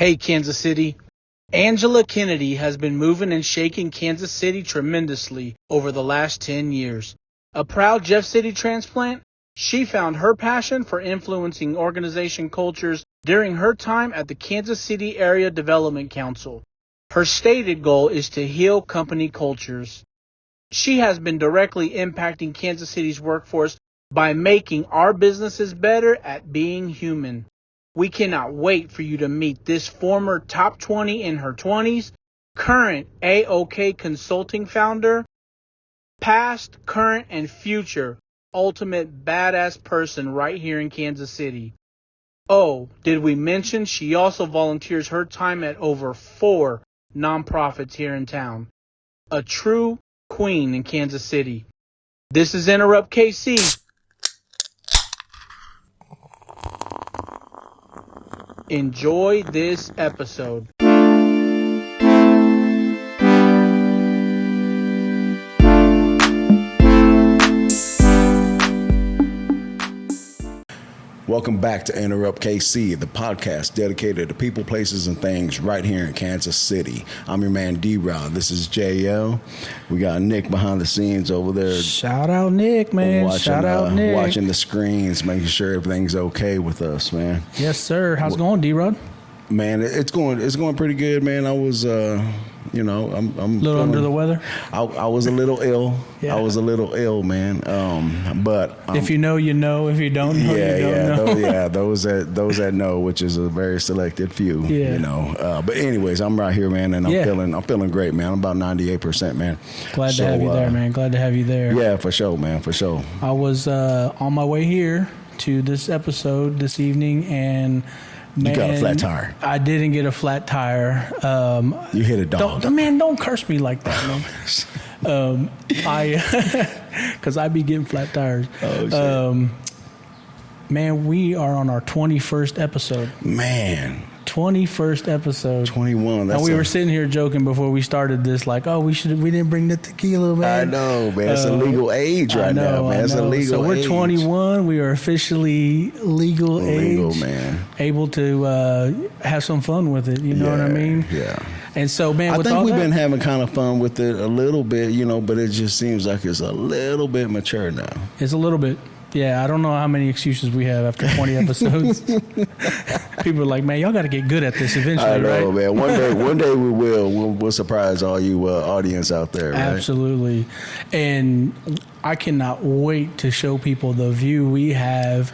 Hey, Kansas City. Angela Kennedy has been moving and shaking Kansas City tremendously over the last 10 years. A proud Jeff City transplant, she found her passion for influencing organization cultures during her time at the Kansas City Area Development Council. Her stated goal is to heal company cultures. She has been directly impacting Kansas City's workforce by making our businesses better at being human. We cannot wait for you to meet this former top 20 in her 20s, current AoK Consulting founder, past, current, and future ultimate badass person right here in Kansas City. Oh, did we mention she also volunteers her time at over 4 nonprofits here in town? A true queen in Kansas City. This is Enterrupt KC. Enjoy this episode. Welcome back to Enterrupt KC, the podcast dedicated to people, places, and things right here in Kansas City. I'm your man, D-Rod. This is JL. We got Nick behind the scenes over there. Shout out Nick, man. Shout out Nick. Watching the screens, making sure everything's okay with us, man. Yes, sir. How's it going, D-Rod? Man, it's going pretty good, man. I was, I'm a little under the weather. I was a little ill. Yeah. I was a little ill, man. But if you know, you know. If you don't know, you don't know. Those that know, which is a very selected few. Yeah. You know. But anyways, I'm right here, man, and I'm feeling great, man. I'm about 98%, man. Glad to have you there, man. Glad to have you there. Yeah, for sure, man. For sure. I was on my way here to this episode this evening, and man, you got a flat tire. I didn't get a flat tire. You hit a dog. Don't curse me like that, man. Because I be getting flat tires. Oh, shit. Man, we are on our 21st episode. Man. 21st episode. 21. And we were sitting here joking before we started this, like, oh, we didn't bring the tequila, man. I know, man. It's a legal age right now, man. It's a legal age. So we're 21. We are officially legal age. Man. Able to have some fun with it. You know what I mean? Yeah. And so, man, I think we've been having kind of fun with it a little bit, but it just seems like it's a little bit mature now. It's a little bit. Yeah, I don't know how many excuses we have after 20 episodes. People are like, man, y'all got to get good at this eventually, I know, right? man. One day we will. We'll surprise all you audience out there, right? Absolutely. And I cannot wait to show people the view we have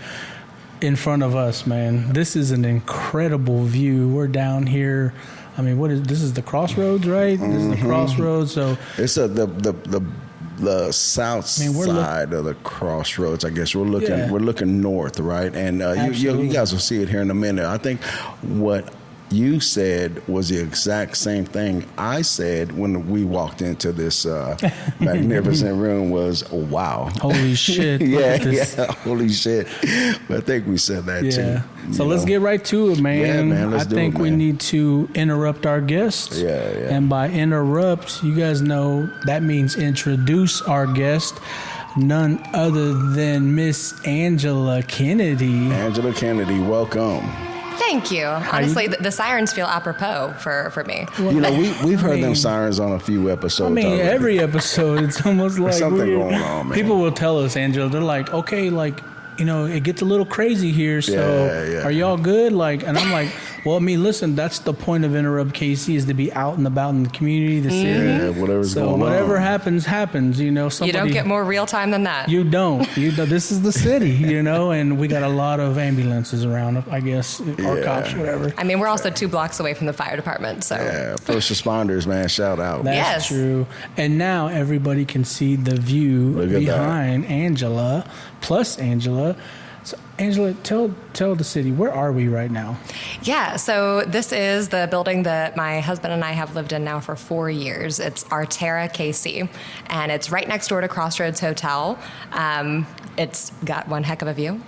in front of us, man. This is an incredible view. We're down here. I mean, this is the crossroads, right? This is the crossroads. So it's the south side of the crossroads, I guess. We're looking north, right? And you guys will see it here in a minute. I think what you said was the exact same thing I said when we walked into this magnificent room was, oh, wow. Holy shit. Yeah, holy shit. But I think we said that too. So let's get right to it, man. Yeah, man, let's I think we need to interrupt our guest. Yeah. And by interrupt, you guys know that means introduce our guest. None other than Miss Angela Kennedy. Angela Kennedy, welcome. Thank you. Honestly, the sirens feel apropos for me. We've heard them sirens on a few episodes. Already. Every episode, it's almost like something going on, man. People will tell us, Angela, they're like, okay, like, it gets a little crazy here. So are y'all good? And I'm like, well, I mean, listen, that's the point of Enterrupt KC is to be out and about in the community, the city. Yeah, whatever's going on. So whatever happens. You don't get more real time than that. You don't. This is the city, and we got a lot of ambulances around, I guess, or cops, whatever. I mean, we're also 2 blocks away from the fire department, so. Yeah, first responders, man, shout out. That's true. And now everybody can see the view behind Angela, plus Angela. So, Angela, tell the city, where are we right now? Yeah, so this is the building that my husband and I have lived in now for 4 years. It's AoK KC, and it's right next door to Crossroads Hotel. It's got one heck of a view,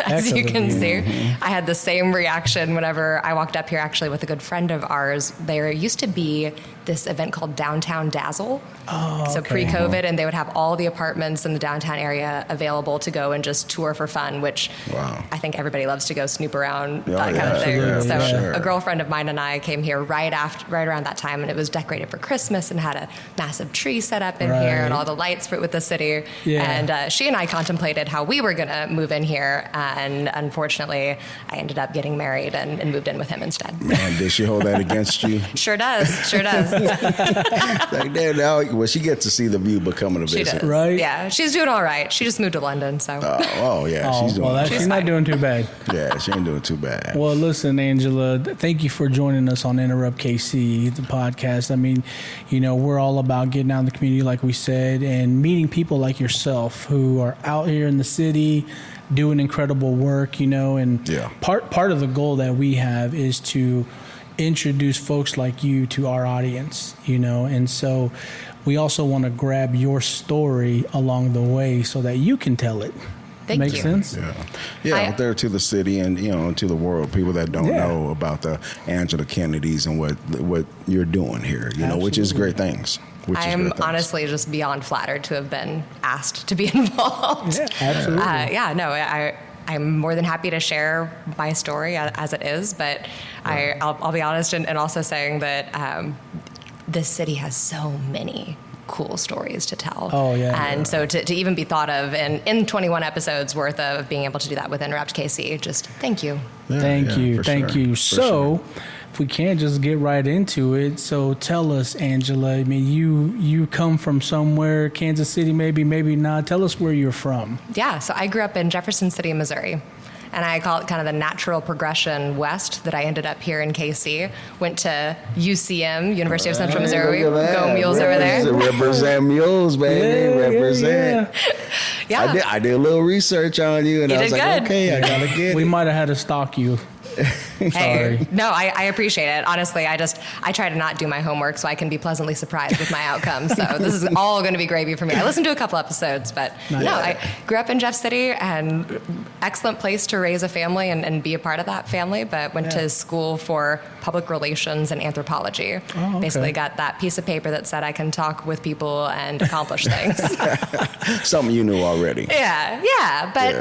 as you can see. Mm-hmm. I had the same reaction whenever I walked up here, actually, with a good friend of ours. There used to be this event called Downtown Dazzle. So pre-COVID, and they would have all the apartments in the downtown area available to go and just tour for fun, which Wow. I think everybody loves to go snoop around, that kind of thing. Absolutely. So a girlfriend of mine and I came here right around that time, and it was decorated for Christmas and had a massive tree set up in here and all the lights with the city. Yeah. And she and I contemplated how we were going to move in here, and unfortunately, I ended up getting married and moved in with him instead. Man, did she hold that against you? Sure does. Like, damn, now, well, she gets to see the view becoming a visit. She does. Right? Yeah, she's doing all right. She just moved to London, so. She's doing well, she's not doing too bad. Yeah, she ain't doing too bad. Well, listen, Angela, thank you for joining us on Enterrupt KC, the podcast. I mean, we're all about getting out in the community, like we said, and meeting people like yourself who are out here in the city doing incredible work, and part of the goal that we have is to introduce folks like you to our audience, and so we also want to grab your story along the way so that you can tell it. Thank Makes you. sense? Yeah, out there to the city and, to the world, people that don't know about the Angela Kennedys and what you're doing here, which is great things. I am honestly just beyond flattered to have been asked to be involved. Yeah, absolutely. I'm more than happy to share my story as it is, but I'll be honest and also saying that this city has so many cool stories to tell. Oh, yeah. And so to even be thought of in 21 episodes worth of being able to do that with Enterrupt KC, just thank you. Thank you. So if we can just get right into it. So tell us, Angela, I mean, you come from somewhere, Kansas City, maybe not. Tell us where you're from. Yeah, so I grew up in Jefferson City, Missouri. And I call it kind of the natural progression west that I ended up here in KC. Went to UCM, University of Central Missouri. Go Mules over there. Represent Mules, baby. Represent. Yeah. I did a little research on you, and I was like, okay, I gotta get it. We might have had to stalk you. Hey, no, I appreciate it. Honestly, I try to not do my homework so I can be pleasantly surprised with my outcomes. So this is all going to be gravy for me. I listened to a couple episodes, but I grew up in Jeff City, and excellent place to raise a family and be a part of that family, but went to school for public relations and anthropology. Oh, okay. Basically got that piece of paper that said I can talk with people and accomplish things. Something you knew already. But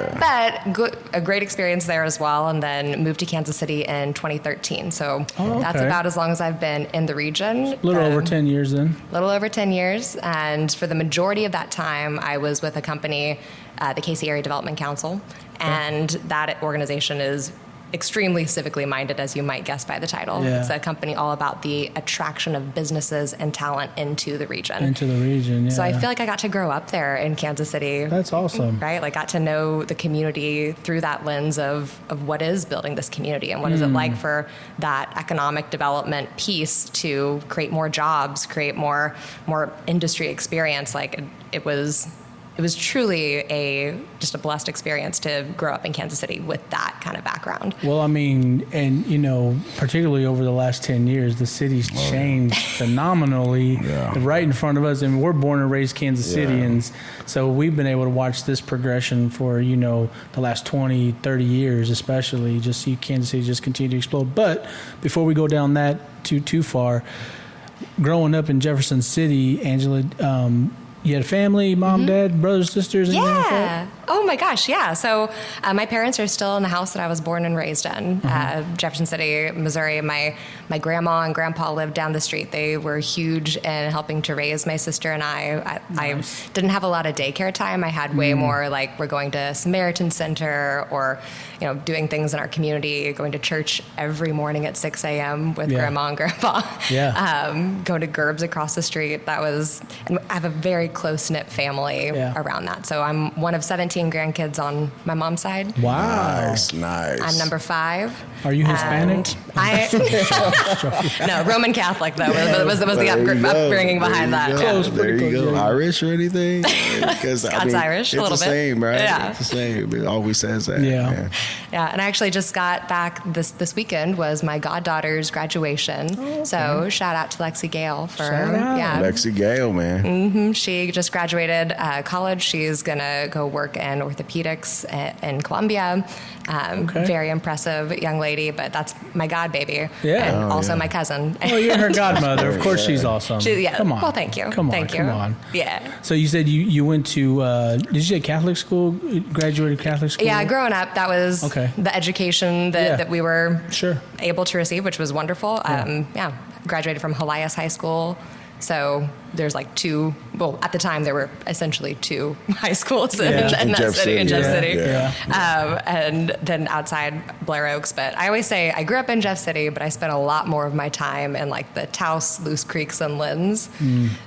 a great experience there as well, and then moved to Kansas City in 2013. So that's about as long as I've been in the region. A little over 10 years then. A little over 10 years. And for the majority of that time, I was with a company, the KC Area Development Council. And that organization is extremely civically minded, as you might guess by the title. Yeah. It's a company all about the attraction of businesses and talent into the region. So I feel like I got to grow up there in Kansas City. That's awesome. Right? Like got to know the community through that lens of what is building this community and what is it like for that economic development piece to create more jobs, create more industry experience. Like it was truly just a blessed experience to grow up in Kansas City with that kind of background. Well, I mean, and particularly over the last 10 years, the city's changed phenomenally right in front of us. And we're born and raised Kansas Cityans, so we've been able to watch this progression for, the last 20, 30 years, especially, just see Kansas City just continue to explode. But before we go down that too far, growing up in Jefferson City, Angela, you had a family, mom, dad, brothers, sisters? And like that? Oh my gosh, yeah. So my parents are still in the house that I was born and raised in, Jefferson City, Missouri. My grandma and grandpa lived down the street. They were huge in helping to raise my sister and I. I didn't have a lot of daycare time. I had way more like we're going to Samaritan Center or doing things in our community, going to church every morning at 6 a.m. with grandma and grandpa. Going to Gerbs across the street. And I have a very close-knit family around that. So I'm one of 17 grandkids on my mom's side. Wow. Nice. I'm number 5. Are you Hispanic? No, Roman Catholic, though, was the upbringing behind that. Close, there you go. Irish or anything? Scots Irish, a little bit. It's the same, right? Yeah. It's the same. It always says that. Yeah, Yeah, and I actually just got back this weekend was my goddaughter's graduation. Oh, okay. So shout out to Lexi Gale for Lexi Gale, man. She just graduated college. She's gonna go work in orthopedics in Columbia. Very impressive young lady, but that's my god baby. Yeah, and also my cousin. Oh, you're her godmother. Of course, she's awesome. Come on. Well, thank you. Come on. Yeah. So you said you went to did you say Catholic school? Graduated Catholic school? Yeah, growing up, that was the education that we were able to receive, which was wonderful. Graduated from Helias High School. So there's like at the time there were essentially 2 high schools in that city, in Jeff City. And then outside Blair Oaks. But I always say I grew up in Jeff City, but I spent a lot more of my time in like the Taos, Loose Creeks, and Lynn's.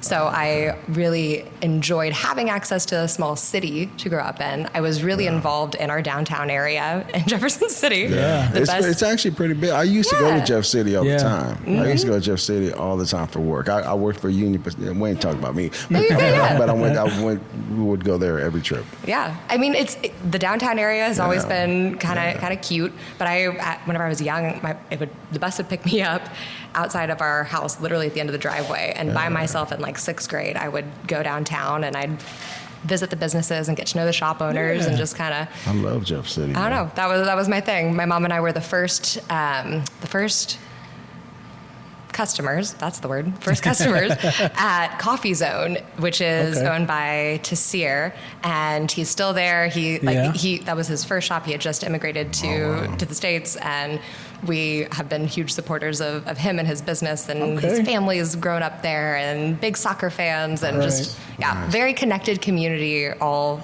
So I really enjoyed having access to a small city to grow up in. I was really involved in our downtown area in Jefferson City. Yeah. It's actually pretty big. I used to go to Jeff City all the time. I used to go to Jeff City all the time for work. I worked for Union, but we ain't talking about me. But we would go there every trip. Yeah, I mean, the downtown area has always been kind of cute. But whenever I was young, the bus would pick me up outside of our house, literally at the end of the driveway. And by myself in like 6th grade, I would go downtown and I'd visit the businesses and get to know the shop owners and just kind of. I love Jeff City. I don't know. That was my thing. My mom and I were the first customers, that's the word, first customers at Coffee Zone, which is owned by Tassir, and he's still there. That was his first shop. He had just immigrated to the States, and we have been huge supporters of him and his business, and his family has grown up there, and big soccer fans, and very connected community all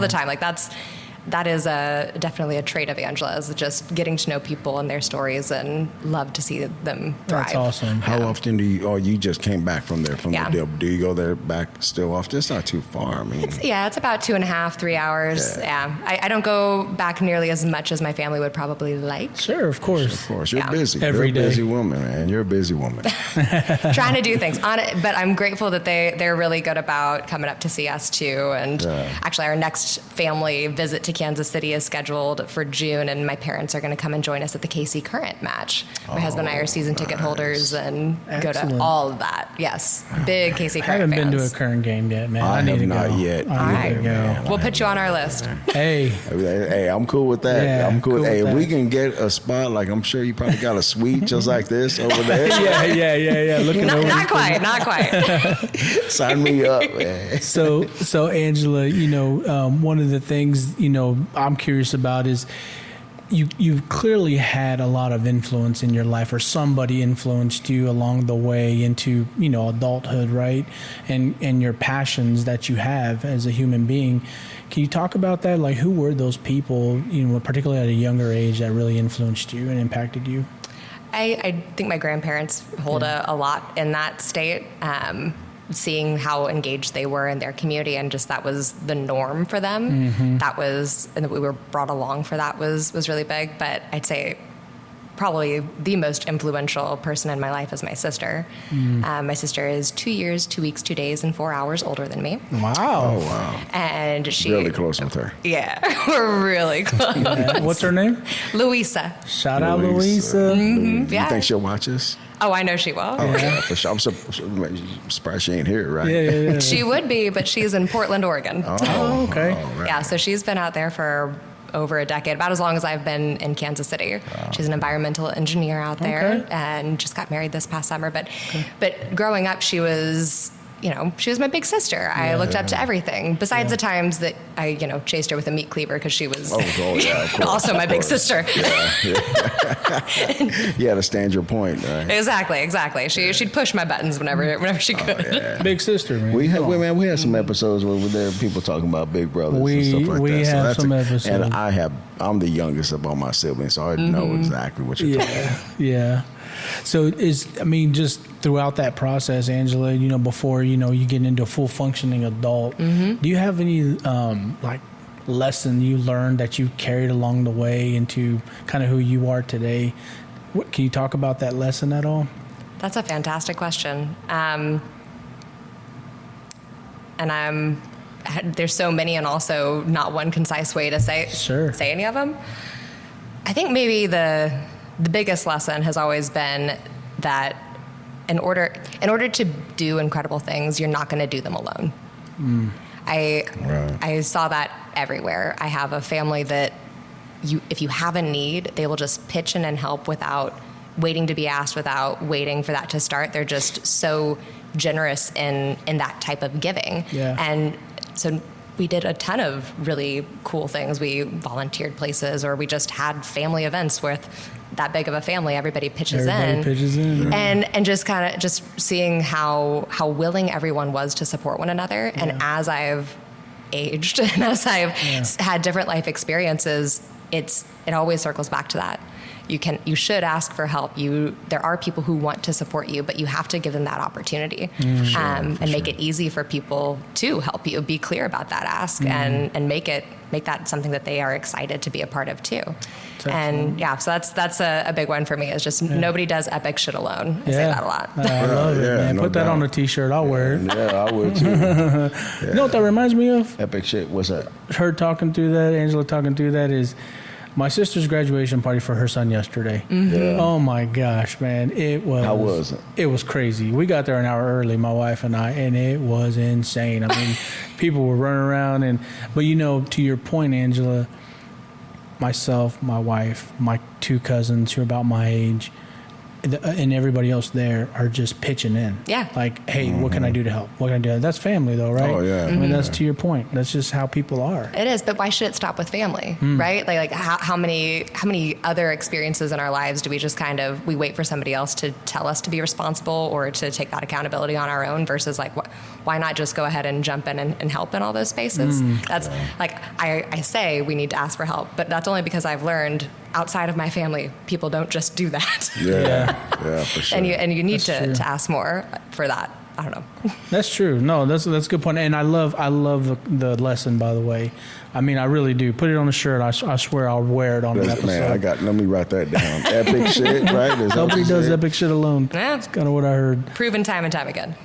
the time. Like that is definitely a trait of Angela, is just getting to know people and their stories and love to see them thrive. That's awesome. How often do you just came back from there, the deal? Do you go there back still often? It's not too far. I mean, it's about 2.5, 3 hours. Yeah. I don't go back nearly as much as my family would probably like. Sure, of course. Of course. You're busy. You're a busy woman, man. You're a busy woman. Trying to do things on it, but I'm grateful that they're really good about coming up to see us too. And actually our next family visit to Kansas City is scheduled for June, and my parents are going to come and join us at the KC Current match. My husband and I are season ticket holders and go to all of that. Yes, big KC Current fans. I haven't been to a Current game yet, man. I need have to not go. yet. All right, we'll put you on our list. Hey, I'm cool with that. Yeah, I'm cool. Hey, if that. we can get a spot, like I'm sure you probably got a suite just like this over there. Yeah. Looking over. Not quite. Sign me up, man. So Angela, one of the things I'm curious about is you've clearly had a lot of influence in your life, or somebody influenced you along the way into adulthood, right? And your passions that you have as a human being. Can you talk about that? Like, who were those people, particularly at a younger age, that really influenced you and impacted you? I think my grandparents hold a lot in that state. Seeing how engaged they were in their community, and just that was the norm for them. And that we were brought along for that was really big. But I'd say probably the most influential person in my life is my sister. My sister is 2 years, 2 weeks, 2 days, and 4 hours older than me. Wow. Oh, wow. And she... Really close with her. Yeah, we're really close. Yeah. What's her name? Louisa. Shout out Louisa. You think she'll watch us? Oh, I know she will. Oh, yeah, for sure. I'm surprised she ain't here, right? Yeah. She would be, but she's in Portland, Oregon. Oh, okay. Right. Yeah, so she's been out there for over a decade, about as long as I've been in Kansas City. Wow. She's an environmental engineer out there and just got married this past summer. But growing up, she was my big sister. I looked up to everything, besides the times that I, chased her with a meat cleaver because she was of course, also my big sister. You had to stand your point, right? Exactly. She'd push my buttons whenever she could. Yeah. Big sister, man. We had some episodes where there were people talking about big brothers and stuff like that. We have some episodes. And I'm the youngest of all my siblings, so I know exactly what you're talking about. Yeah. So just throughout that process, Angela, before, you get into a full functioning adult, do you have any, lesson you learned that you carried along the way into kind of who you are today? Can you talk about that lesson at all? That's a fantastic question. And there's so many, and also not one concise way to say any of them. I think maybe the biggest lesson has always been that in order to do incredible things, you're not going to do them alone. I saw that everywhere. I have a family that if you have a need, they will just pitch in and help without waiting to be asked, without waiting for that to start. They're just so generous in that type of giving. Yeah. And so we did a ton of really cool things. We volunteered places, or we just had family events with that big of a family. Everybody pitches in. And just kind of just seeing how willing everyone was to support one another. Yeah. And as I've aged and as I've had different life experiences, it always circles back to that. You should ask for help. There are people who want to support you, but you have to give them that opportunity, and make it easy for people to help you. Be clear about that ask, and make that something that they are excited to be a part of too. And so that's a big one for me. Is just nobody does epic shit alone. I say that a lot. I love it, man. Put that on a t-shirt. I'll wear it. Yeah, I would too. You know what that reminds me of? Epic shit. What's that? Her talking through that, Angela talking through that is my sister's graduation party for her son yesterday. Yeah. Oh my gosh, man. How was it? It was crazy. We got there an hour early, my wife and I, and it was insane. I mean, people were running around but to your point, Angela, myself, my wife, my 2 cousins who are about my age, and everybody else there are just pitching in. Yeah. Like, hey, what can I do to help? What can I do? That's family, though, right? Oh, yeah. I mean, that's to your point. That's just how people are. It is, but why should it stop with family, right? Like how many other experiences in our lives do we just we wait for somebody else to tell us to be responsible or to take that accountability on our own versus why not just go ahead and jump in and help in all those spaces? That's I say we need to ask for help, but that's only because I've learned outside of my family, people don't just do that. Yeah, for sure. And you need to ask more for that. I don't know. That's true. No, that's a good point. And I love the lesson, by the way. I mean, I really do. Put it on a shirt. I swear I'll wear it on an episode. Man, let me write that down. Epic shit, right? Nobody does epic shit alone. Yeah. That's kind of what I heard. Proven time and time again.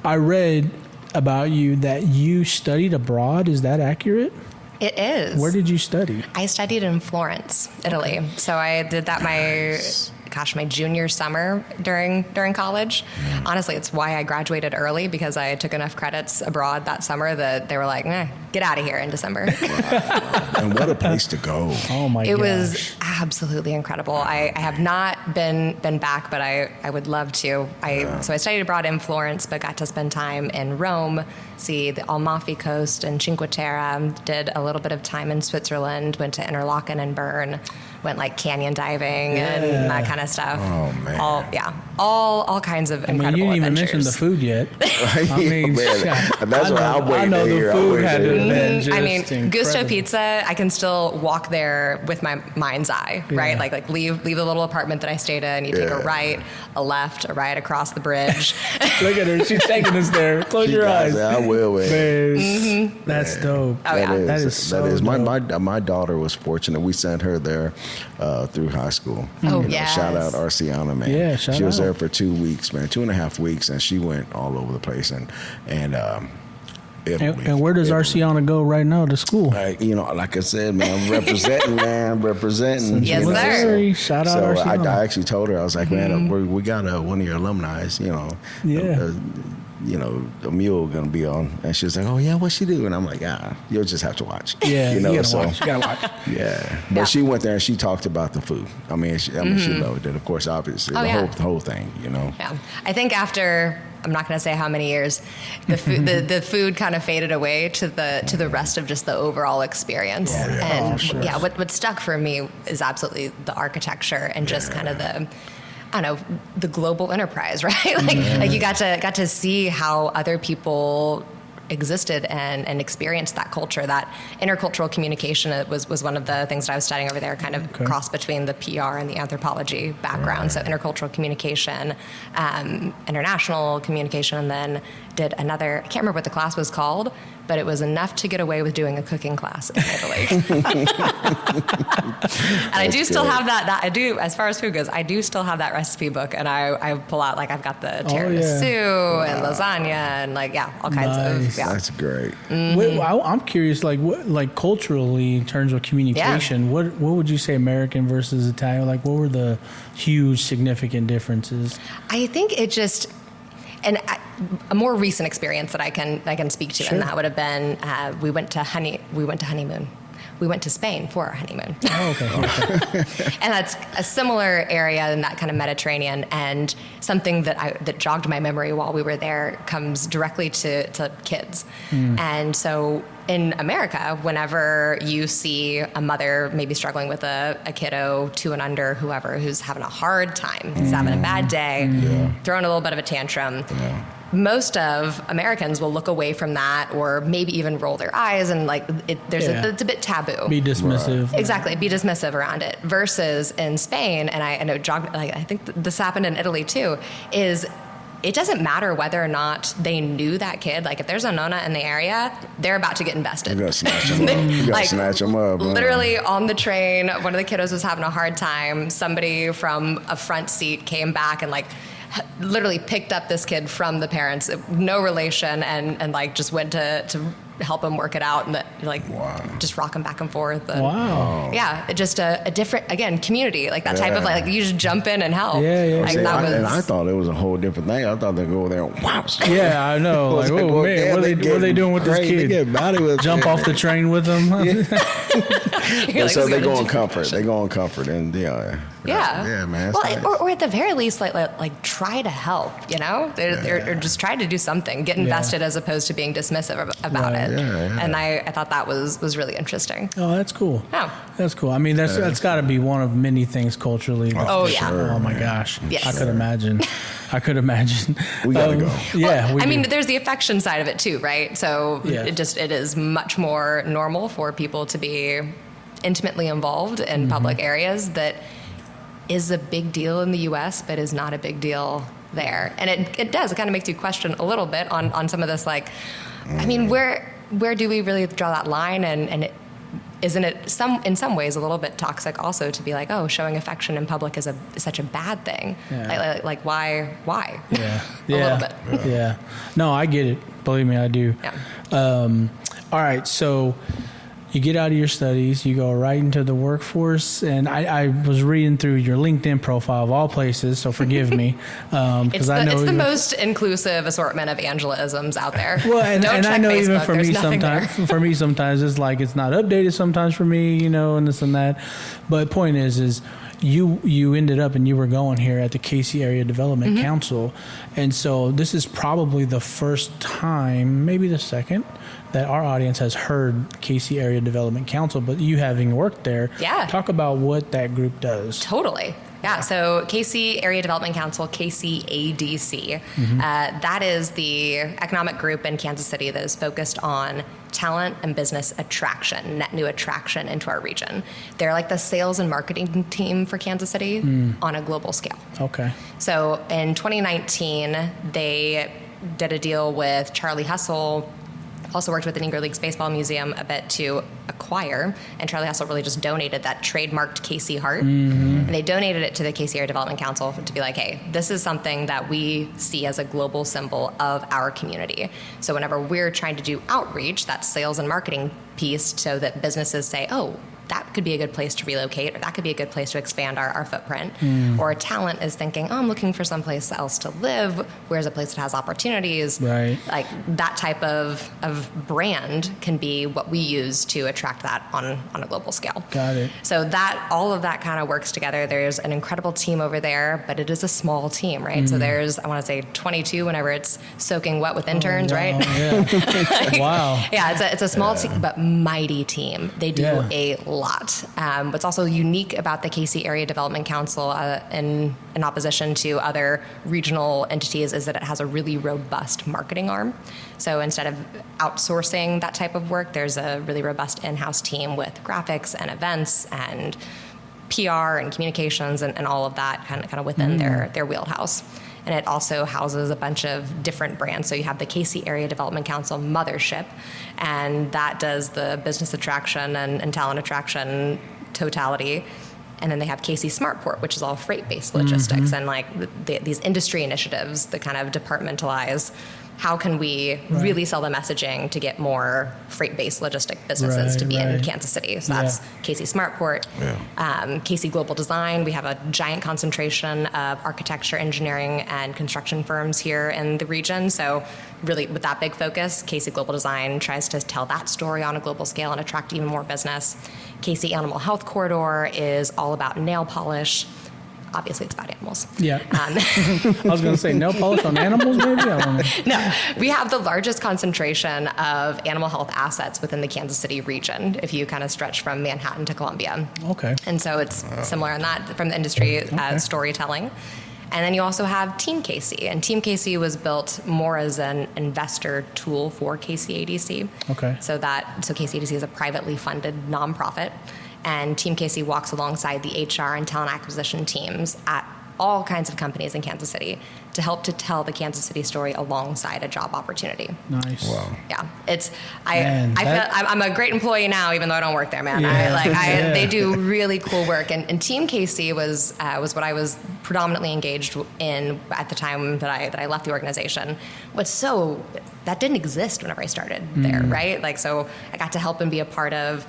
I read about you that you studied abroad. Is that accurate? It is. Where did you study? I studied in Florence, Italy. Okay. So I did that my junior summer during college. Honestly, it's why I graduated early, because I took enough credits abroad that summer that they were like, get out of here in December. And what a place to go. Oh my gosh. It was absolutely incredible. I have not been back, but I would love to. So I studied abroad in Florence, but got to spend time in Rome, see the Amalfi Coast and Cinque Terre, did a little bit of time in Switzerland, went to Interlaken and Bern, went canyon diving and that kind of stuff. Oh man! All kinds of incredible you didn't adventures. even mention the food yet. I mean, that's what I'm waiting to hear. I know the food had to have been just incredible. Gusto Pizza, I can still walk there with my mind's eye, right? Like leave the little apartment that I stayed in. You take a right, a left, a right across the bridge. Look at her; she's taking us there. Close your eyes. I will. That's dope. Oh yeah, that is so dope. My daughter was fortunate. We sent her there through high school. Oh yeah. Shout out Arciana, man. Yeah, she was there for 2 weeks, man, 2.5 weeks, and she went all over the place. And where does Arciana go right now to school? Like I said, man, representing. Yes, sir. Shout out Arciana. I actually told her, I was like, man, we got one of your alumni, a mule gonna be on, and she was like, oh yeah, what's she do? And I'm like, you'll just have to watch. Yeah, you gotta watch. Yeah, but she went there and she talked about the food. I mean, she loved it, of course, obviously, the whole thing, Yeah, I think after, I'm not going to say how many years, the food, the food kind of faded away to the rest of just the overall experience. What stuck for me is absolutely the architecture and just kind of the global enterprise, right? Like you got to see how other people existed and experienced that culture. That intercultural communication was one of the things that I was studying over there, kind of cross between the PR and the anthropology background. So intercultural communication, international communication, and then did another, I can't remember what the class was called, but it was enough to get away with doing a cooking class in Italy. And I do still have that I do, as far as food goes, I do still have that recipe book, and I pull out, like, I've got the tiramisu and lasagna and, like, all kinds of, That's great. Mm-hmm. Wait, I'm curious, like culturally, in terms of communication, what would you say American versus Italian? Like, what were the huge significant differences? I think it just, and a more recent experience that I can speak to, and that would have been we went to honeymoon. We went to Spain for our honeymoon. Oh, okay. And that's a similar area in that kind of Mediterranean, and something that jogged my memory while we were there comes directly to kids. And so in America, whenever you see a mother maybe struggling with a kiddo 2 and under, whoever, who's having a hard time, who's having a bad day, throwing a little bit of a tantrum, most of Americans will look away from that, or maybe even roll their eyes, and like it's a bit taboo. Be dismissive. Right. Exactly, be dismissive around it. Versus in Spain, and I know I think this happened in Italy too, is it doesn't matter whether or not they knew that kid. Like, if there's a nonna in the area, they're about to get invested. You gotta snatch them up. You gotta snatch them up. Literally on the train, one of the kiddos was having a hard time. Somebody from a front seat came back and like literally picked up this kid from the parents, no relation, and like just went to help him work it out, and just rock him back and forth. And yeah, just a different, again, community, like that type of like you just jump in and help. Like, and I thought it was a whole different thing. I thought they'd go over there and wow. Yeah, I know. Like, oh man, what are they doing with this kid? Jump off the train with them? So they go on comfort. They go on comfort, and yeah, man. Well, or at the very least, like try to help. You know, they're just trying to do something, get invested as opposed to being dismissive about it. And I thought that was really interesting. Oh, that's cool. Oh, that's cool. I mean, that's got to be one of many things culturally. Oh yeah. Sure, oh my gosh. Yes. I could imagine. We gotta go. Yeah. I mean, there's the affection side of it too, right? So it is much more normal for people to be intimately involved in public areas. That is a big deal in the U.S., but is not a big deal there. And it kind of makes you question a little bit on some of this, like, I mean, where do we really draw that line? And isn't it in some ways a little bit toxic also to be like, oh, showing affection in public is such a bad thing? Yeah. Like why? Yeah. A little bit. Yeah. No, I get it. Believe me, I do. Yeah. All right. So you get out of your studies, you go right into the workforce, and I was reading through your LinkedIn profile of all places, so forgive me. It's the most inclusive assortment of Angela-isms out there. Well, and I know Facebook, even for me sometimes it's like it's not updated sometimes for me, you know, and this and that. But point is you ended up and you were going here at the KC Area Development Council, and so this is probably the first time, maybe the second, that our audience has heard KC Area Development Council, but you having worked there, talk about what that group does. Totally. Yeah, so KC Area Development Council, KCADC, that is the economic group in Kansas City that is focused on talent and business attraction, net new attraction into our region. They're like the sales and marketing team for Kansas City on a global scale. Okay. So in 2019, they did a deal with Charlie Hustle, also worked with the Negro Leagues Baseball Museum a bit to acquire, and Charlie Hustle really just donated that trademarked KC heart, and they donated it to the KC Area Development Council to be like, hey, this is something that we see as a global symbol of our community. So whenever we're trying to do outreach, that sales and marketing piece, so that businesses say, oh, that could be a good place to relocate, or that could be a good place to expand our footprint. Or talent is thinking, oh, I'm looking for someplace else to live. Where's a place that has opportunities? Right. Like that type of brand can be what we use to attract that on a global scale. Got it. So that all of that kind of works together. There's an incredible team over there, but it is a small team, right? So there's, I want to say 22 whenever it's soaking wet with interns, right? Yeah. Wow. Yeah, it's a small team, but mighty team. They do a lot. What's also unique about the KC Area Development Council in opposition to other regional entities is that it has a really robust marketing arm. So instead of outsourcing that type of work, there's a really robust in-house team with graphics and events and PR and communications and all of that kind of within their wheelhouse. And it also houses a bunch of different brands. So you have the KC Area Development Council Mothership, and that does the business attraction and talent attraction totality. And then they have KC Smartport, which is all freight-based logistics and like these industry initiatives that kind of departmentalize how can we really sell the messaging to get more freight-based logistic businesses to be in Kansas City. So that's KC Smartport. KC Global Design, we have a giant concentration of architecture, engineering, and construction firms here in the region. So really with that big focus, KC Global Design tries to tell that story on a global scale and attract even more business. KC Animal Health Corridor is all about nail polish. Obviously, it's about animals. Yeah. I was going to say nail polish on animals, maybe? I don't know. No, we have the largest concentration of animal health assets within the Kansas City region, if you kind of stretch from Manhattan to Columbia. Okay. And so it's similar in that from the industry storytelling. And then you also have Team KC. And Team KC was built more as an investor tool for KCADC. Okay. So KCADC is a privately funded nonprofit. And Team KC walks alongside the HR and talent acquisition teams at all kinds of companies in Kansas City to help to tell the Kansas City story alongside a job opportunity. Nice. Wow. Yeah, I'm a great employee now, even though I don't work there, man. They do really cool work, and Team KC was what I was predominantly engaged in at the time that I left the organization. That didn't exist whenever I started there, right? Like, so I got to help and be a part of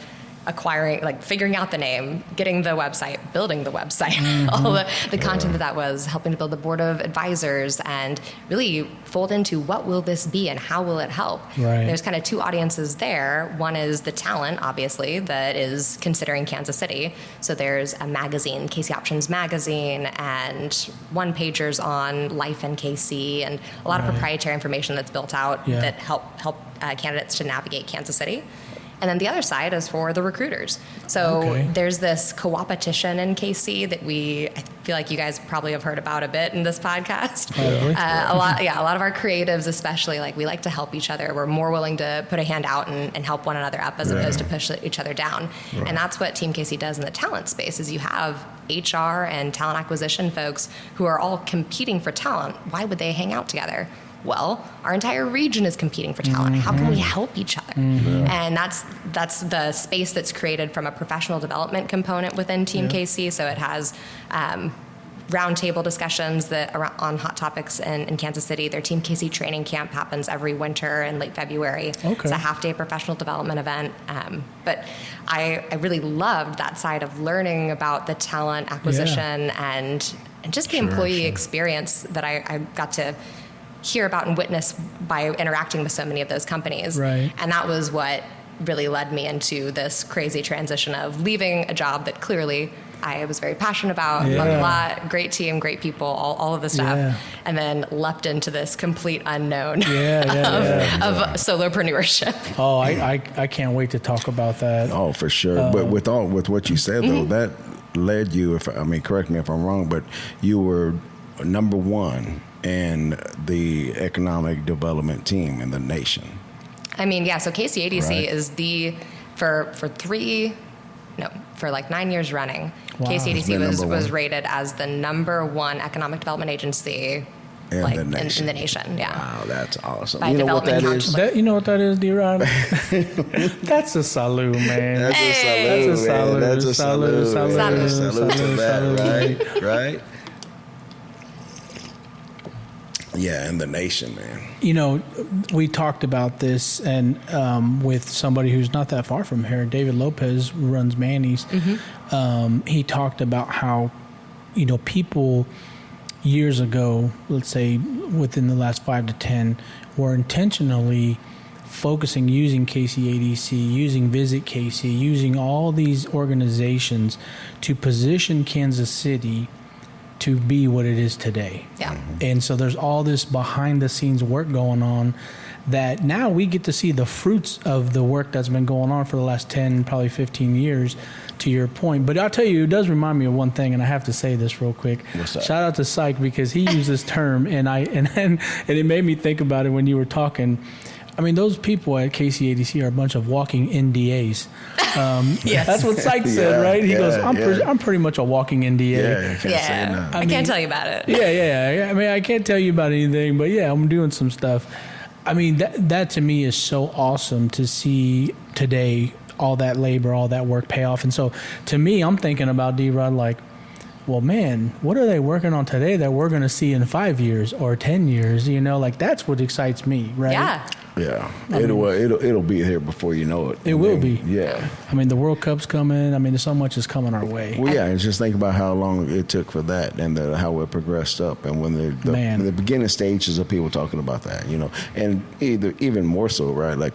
acquiring, like figuring out the name, getting the website, building the website, all the content that was, helping to build the board of advisors and really fold into what will this be and how will it help. Right. There's kind of two audiences there. One is the talent, obviously, that is considering Kansas City. So there's a magazine, KC Options Magazine, and one-pagers on life in KC, and a lot of proprietary information that's built out that help candidates to navigate Kansas City. And then the other side is for the recruiters. So there's this co-opetition in KC that I feel like you guys probably have heard about a bit in this podcast. A lot of our creatives, especially, like we like to help each other. We're more willing to put a hand out and help one another up as opposed to push each other down. Right. And that's what Team KC does in the talent space. Is you have HR and talent acquisition folks who are all competing for talent. Why would they hang out together? Well, our entire region is competing for talent. How can we help each other? And that's the space that's created from a professional development component within Team KC. So it has roundtable discussions that are on hot topics in Kansas City. Their Team KC training camp happens every winter in late February. It's a half-day professional development event. But I really loved that side of learning about the talent acquisition and just the employee experience that I got to hear about and witness by interacting with so many of those companies. Right. And that was what really led me into this crazy transition of leaving a job that clearly I was very passionate about, loved a lot, great team, great people, all of the stuff, and then leapt into this complete unknown of solopreneurship. Oh, I can't wait to talk about that. Oh, for sure. But with what you said, though, that led you, correct me if I'm wrong, but you were number one in the economic development team in the nation. I mean, so KCADC is for like 9 years running. Wow. KCADC was rated as the number one economic development agency in the nation. Yeah. Wow, that's awesome. By development counselor. You know what that is, D-Rod? That's a salute, man. That's a salute. That's a salute. Salute to that, right? Yeah, in the nation, man. You know, we talked about this and with somebody who's not that far from here, David Lopez, who runs Manny's. He talked about how, people years ago, let's say within the last 5 to 10, were intentionally focusing, using KCADC, using Visit KC, using all these organizations to position Kansas City to be what it is today. Yeah. And so there's all this behind the scenes work going on that now we get to see the fruits of the work that's been going on for the last 10, probably 15 years, to your point. But I'll tell you, it does remind me of one thing, and I have to say this real quick. What's that? Shout out to Syke, because he used this term, and it made me think about it when you were talking. I mean, those people at KCADC are a bunch of walking NDAs. Yes. That's what Sykes said, right? He goes, I'm pretty much a walking NDA. I can't tell you about it. Yeah. I mean, I can't tell you about anything, but yeah, I'm doing some stuff. I mean, that to me is so awesome to see today, all that labor, all that work pay off. And so to me, I'm thinking about D-Rod like, well, man, what are they working on today that we're going to see in 5 years or 10 years? You know, like that's what excites me, right? Yeah, it'll be here before you know it. It will be. Yeah. I mean, the World Cup's coming. I mean, so much is coming our way. Well, yeah, and just think about how long it took for that, and how it progressed up, and when the beginning stages of people talking about that, you know, and even more so, right? Like,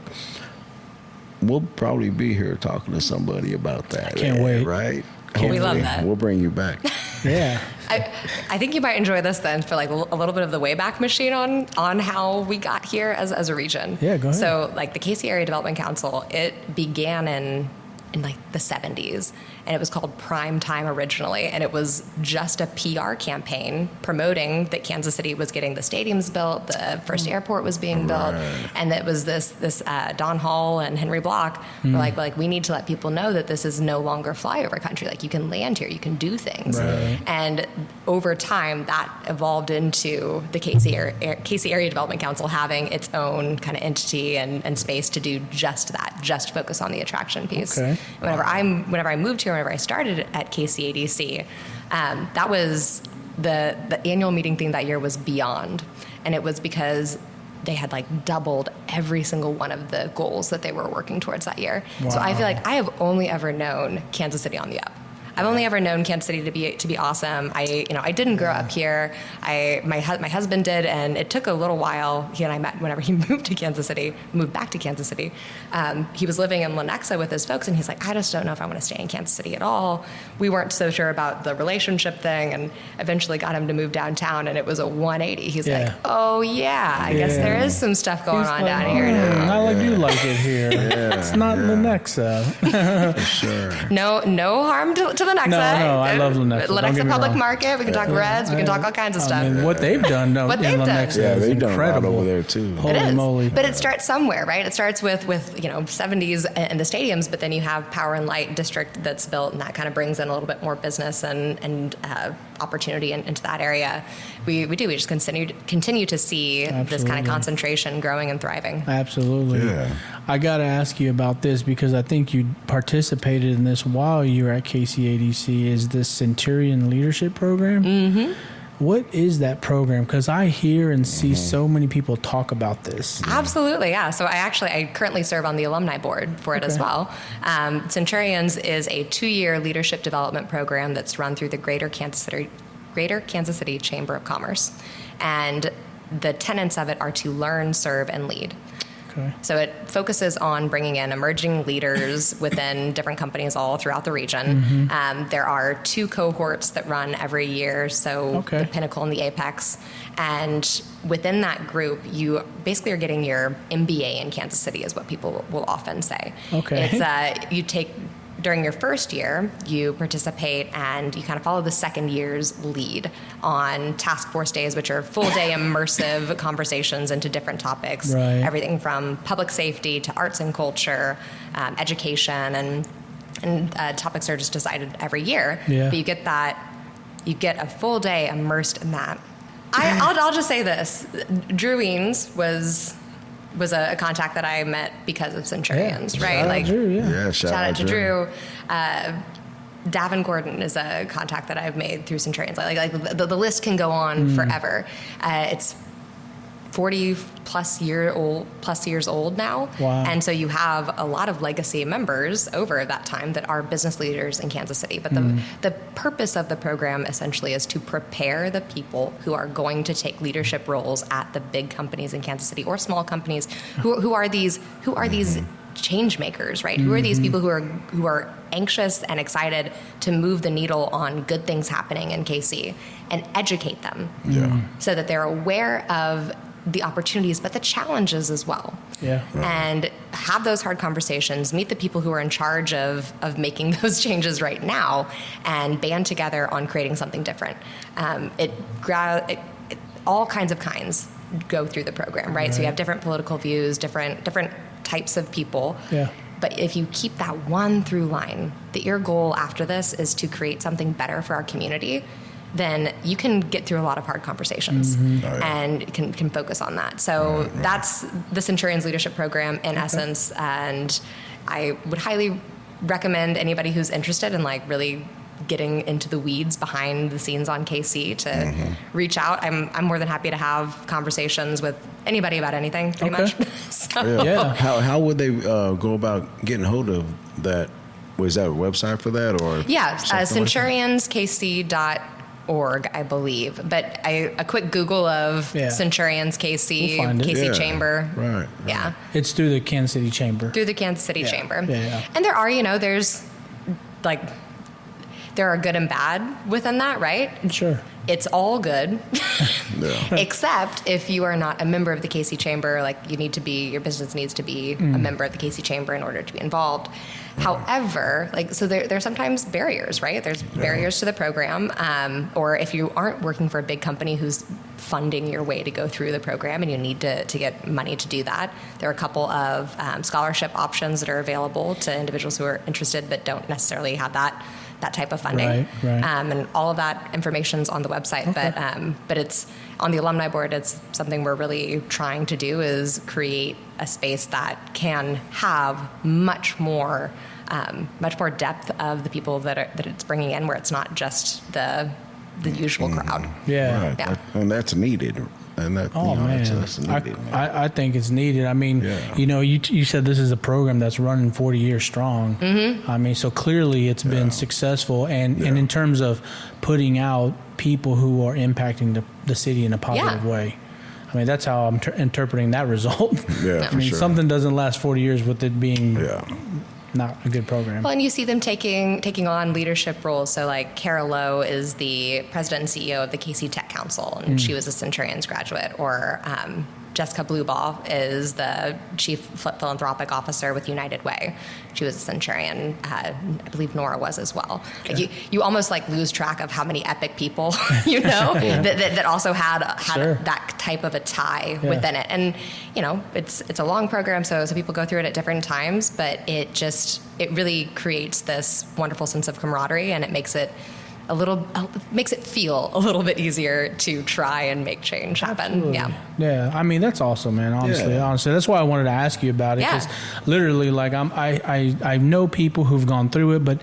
we'll probably be here talking to somebody about that. I can't wait. Right? We love that. We'll bring you back. Yeah. I think you might enjoy this then for like a little bit of the Wayback Machine on how we got here as a region. Yeah, go ahead. So like the KC Area Development Council, it began in like the 70s, and it was called Prime Time originally, and it was just a PR campaign promoting that Kansas City was getting the stadiums built, the first airport was being built, and it was this Don Hall and Henry Block were like we need to let people know that this is no longer flyover country. Like you can land here, you can do things, and over time that evolved into the KC Area Development Council having its own kind of entity and space to do just that, just focus on the attraction piece. Okay. Whenever I moved here, whenever I started at KCADC, that was the annual meeting theme that year was Beyond, and it was because they had like doubled every single one of the goals that they were working towards that year. Wow. So I feel like I have only ever known Kansas City on the up. I've only ever known Kansas City to be awesome. I didn't grow up here. My husband did, and it took a little while. He and I met whenever he moved back to Kansas City. He was living in Lenexa with his folks, and he's like, I just don't know if I want to stay in Kansas City at all. We weren't so sure about the relationship thing, and eventually got him to move downtown, and it was a 180. He's like, oh yeah, I guess there is some stuff going on down here now. Not like you like it here. It's not Lenexa. For sure. No harm to Lenexa. No, I love Lenexa. Lenexa Public Market. We can talk Reds. We can talk all kinds of stuff. I mean, what they've done in Lenexa is they've done incredible. a lot over there too. Holy moly! But it starts somewhere, right? It starts with 70s and the stadiums, but then you have Power and Light District that's built, and that kind of brings in a little bit more business and opportunity into that area. We just continue to see this kind of concentration growing and thriving. Absolutely. Yeah. I got to ask you about this because I think you participated in this while you were at KCADC. Is this Centurion Leadership Program? Mm-hmm. What is that program? Because I hear and see so many people talk about this. Absolutely, yeah. So I currently serve on the alumni board for it as well. Centurions is a 2-year leadership development program that's run through the Greater Kansas City Chamber of Commerce. And the tenets of it are to learn, serve, and lead. Okay. So it focuses on bringing in emerging leaders within different companies all throughout the region. Mm-hmm. There are 2 cohorts that run every year, so the Pinnacle and the Apex. And within that group, you basically are getting your MBA in Kansas City is what people will often say. Okay. It's during your first year, you participate and you kind of follow the second year's lead on task force days, which are full day immersive conversations into different topics, everything from public safety to arts and culture, education, and topics are just decided every year. Yeah. But you get a full day immersed in that. I'll just say this: Drew Eanes was a contact that I met because of Centurions, right? Shout out Drew, shout out to Drew. Davin Gordon is a contact that I've made through Centurions. Like the list can go on forever. It's 40 plus years old now. Wow. And so you have a lot of legacy members over that time that are business leaders in Kansas City. But the purpose of the program essentially is to prepare the people who are going to take leadership roles at the big companies in Kansas City or small companies. Who are these change makers, right? Who are these people who are anxious and excited to move the needle on good things happening in KC and educate them so that they're aware of the opportunities, but the challenges as well. Yeah. And have those hard conversations, meet the people who are in charge of making those changes right now, and band together on creating something different. All kinds of go through the program, right? So you have different political views, different types of people. Yeah. But if you keep that one through line, that your goal after this is to create something better for our community, then you can get through a lot of hard conversations and can focus on that. So that's the Centurions Leadership Program in essence. And I would highly recommend anybody who's interested in like really getting into the weeds behind the scenes on KC to reach out. I'm more than happy to have conversations with anybody about anything, pretty much. So. Yeah. How would they go about getting hold of that? Was that a website for that, or centurionskc.org, I believe. But a quick Google of Centurions KC, we'll KC Chamber. Right. Yeah. It's through the Kansas City Chamber. Through the Kansas City Chamber. Yeah. And there are, there's like, there are good and bad within that, right? Sure. It's all good, except if you are not a member of the KC Chamber, like your business needs to be a member of the KC Chamber in order to be involved. However, so there's sometimes barriers, right? There's barriers to the program, or if you aren't working for a big company who's funding your way to go through the program and you need to get money to do that, there are a couple of scholarship options that are available to individuals who are interested but don't necessarily have that type of funding. Right. And all of that information's on the website, but it's on the alumni board. It's something we're really trying to do is create a space that can have much more depth of the people that it's bringing in, where it's not just the usual crowd. Yeah. Right. And that's needed. And that, that's needed. I think it's needed. I mean, you said this is a program that's running 40 years strong. I mean, so clearly it's been successful. And in terms of putting out people who are impacting the city in a positive way. I mean, that's how I'm interpreting that result. Yeah, I mean, something doesn't last 40 years with it being not a good program. Well, and you see them taking on leadership roles. So like Kara Lowe is the president and CEO of the KC Tech Council, and she was a Centurions graduate. Or Jessica Blueball is the chief philanthropic officer with United Way. She was a Centurion. I believe Nora was as well. Okay. Like you almost like lose track of how many epic people that also had that type of a tie within it. And it's a long program, so people go through it at different times, but it really creates this wonderful sense of camaraderie, and it makes it feel a little bit easier to try and make change happen. Absolutely. Yeah. I mean, that's awesome, man. Honestly, that's why I wanted to ask you about it, because literally, like, I know people who've gone through it, but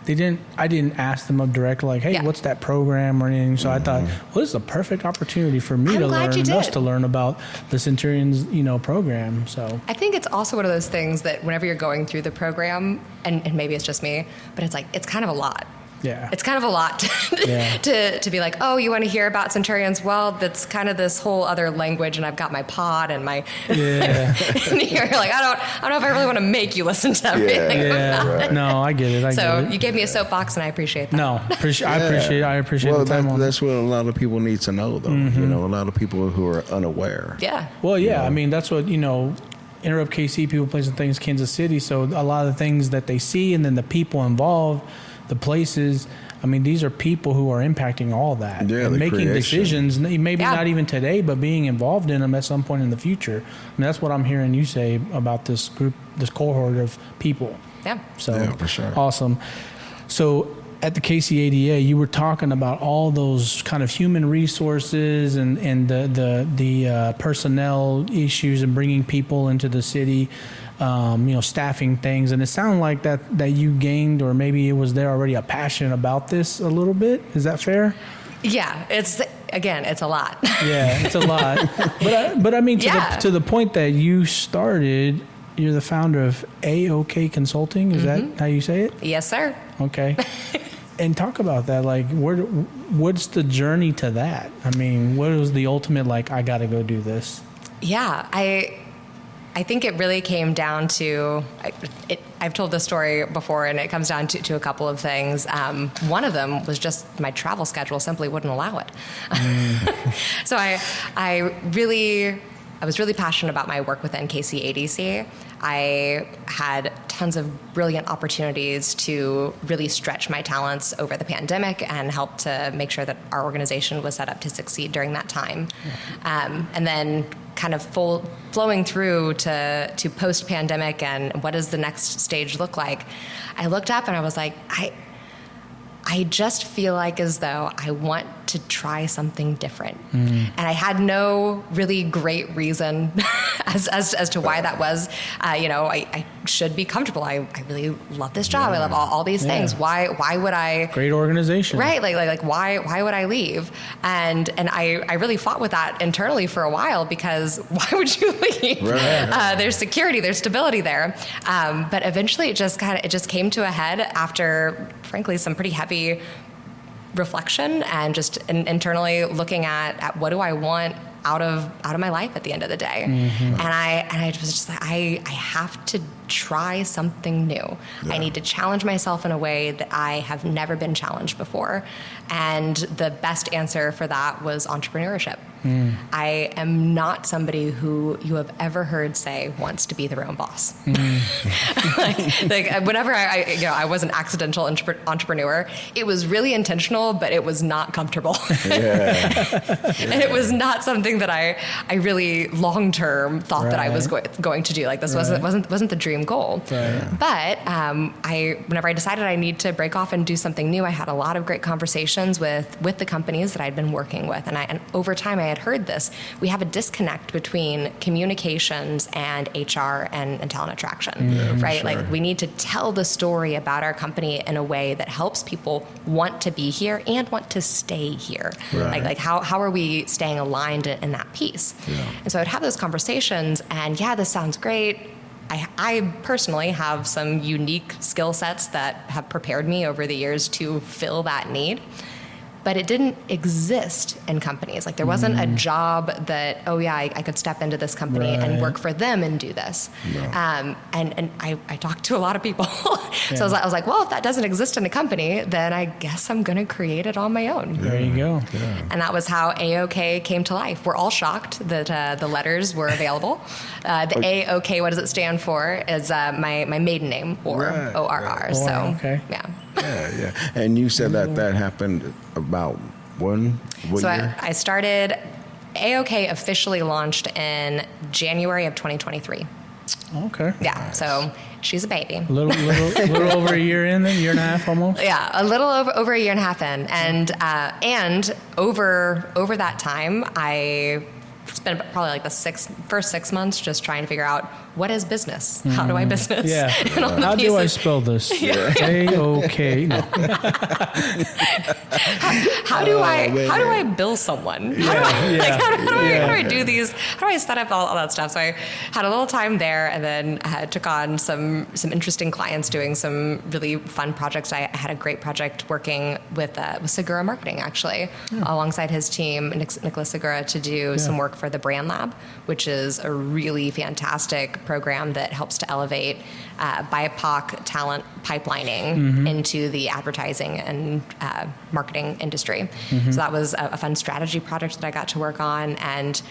I didn't ask them up directly, like, hey, what's that program or anything. So I thought, well, this is a perfect opportunity for me to learn about the Centurions, program. So I think it's also one of those things that whenever you're going through the program, and maybe it's just me, but it's like, it's kind of a lot. Yeah. It's kind of a lot to be like, oh, you want to hear about Centurions? Well, that's kind of this whole other language, and I've got my pod and my and you're like, I don't know if I really want to make you listen to everything. Right. No, I get it. So you gave me a soapbox, and I appreciate that. No, I appreciate the time. That's what a lot of people need to know, though. A lot of people who are unaware. Yeah. Well, I mean, that's what Enterrupt KC, people, places, and things, Kansas City. So a lot of the things that they see, and then the people involved, the places, I mean, these are people who are impacting all that. And making decisions, maybe not even today, but being involved in them at some point in the future. I mean, that's what I'm hearing you say about this group, this cohort of people. Yeah. So, for sure. Awesome. So at the KCADA, you were talking about all those kind of human resources and the personnel issues and bringing people into the city. Staffing things, and it sounded like that you gained, or maybe it was there already, a passion about this a little bit. Is that fair? Yeah, it's a lot. Yeah, it's a lot. But I mean, to the point that you started, you're the founder of AoK Consulting. Is that how you say it? Yes, sir. Okay. And talk about that. Like, what's the journey to that? I mean, what was the ultimate, like, I got to go do this? Yeah, I think it really came down to, I've told this story before, and it comes down to a couple of things. One of them was just my travel schedule simply wouldn't allow it. So I really was really passionate about my work within KC ADC. I had tons of brilliant opportunities to really stretch my talents over the pandemic and help to make sure that our organization was set up to succeed during that time. And then kind of flowing through to post-pandemic and what does the next stage look like, I looked up and I was like, I just feel like as though I want to try something different. And I had no really great reason as to why that was. I should be comfortable. I really love this job. I love all these things. Why would I? Great organization. Right. Like why would I leave? And I really fought with that internally for a while, because why would you leave? Right. There's security, there's stability there. But eventually it just came to a head after, frankly, some pretty heavy reflection and just internally looking at what do I want out of my life at the end of the day. And I was just like, I have to try something new. Yeah. I need to challenge myself in a way that I have never been challenged before. And the best answer for that was entrepreneurship. I am not somebody who you have ever heard say wants to be their own boss. like whenever I was an accidental entrepreneur, it was really intentional, but it was not comfortable. And it was not something that I really long term thought that I was going to do. Like this wasn't the dream goal. But whenever I decided I need to break off and do something new, I had a lot of great conversations with the companies that I'd been working with, and over time I had heard this. We have a disconnect between communications and HR and talent attraction, right? Sure. Like we need to tell the story about our company in a way that helps people want to be here and want to stay here. Right. Like how are we staying aligned in that piece? And so I'd have those conversations, and this sounds great. I personally have some unique skill sets that have prepared me over the years to fill that need. But it didn't exist in companies. Like there wasn't a job that, I could step into this company and work for them and do this. And I talked to a lot of people. So I was like, well, if that doesn't exist in a company, then I guess I'm going to create it on my own. There you go. And that was how AoK came to life. We're all shocked that the letters were available. The AoK, what does it stand for, is my maiden name, or ORR. So, Yeah. And you said that happened about what year? I started, AoK officially launched in January of 2023. Okay. Yeah, so she's a baby. A little over a year in, then, year and a half almost? Yeah, a little over a year and a half in. And over that time, I spent probably like the first 6 months just trying to figure out, what is business? How do I business? Yeah. How do I spell this? AoK. No. How do I bill someone? How do I do these? How do I set up all that stuff? So I had a little time there, and then I took on some interesting clients doing some really fun projects. I had a great project working with Segura Marketing, actually, alongside his team, Nicholas Segura, to do some work for the Brand Lab, which is a really fantastic program that helps to elevate BIPOC talent pipelining into the advertising and marketing industry. So that was a fun strategy project that I got to work on. And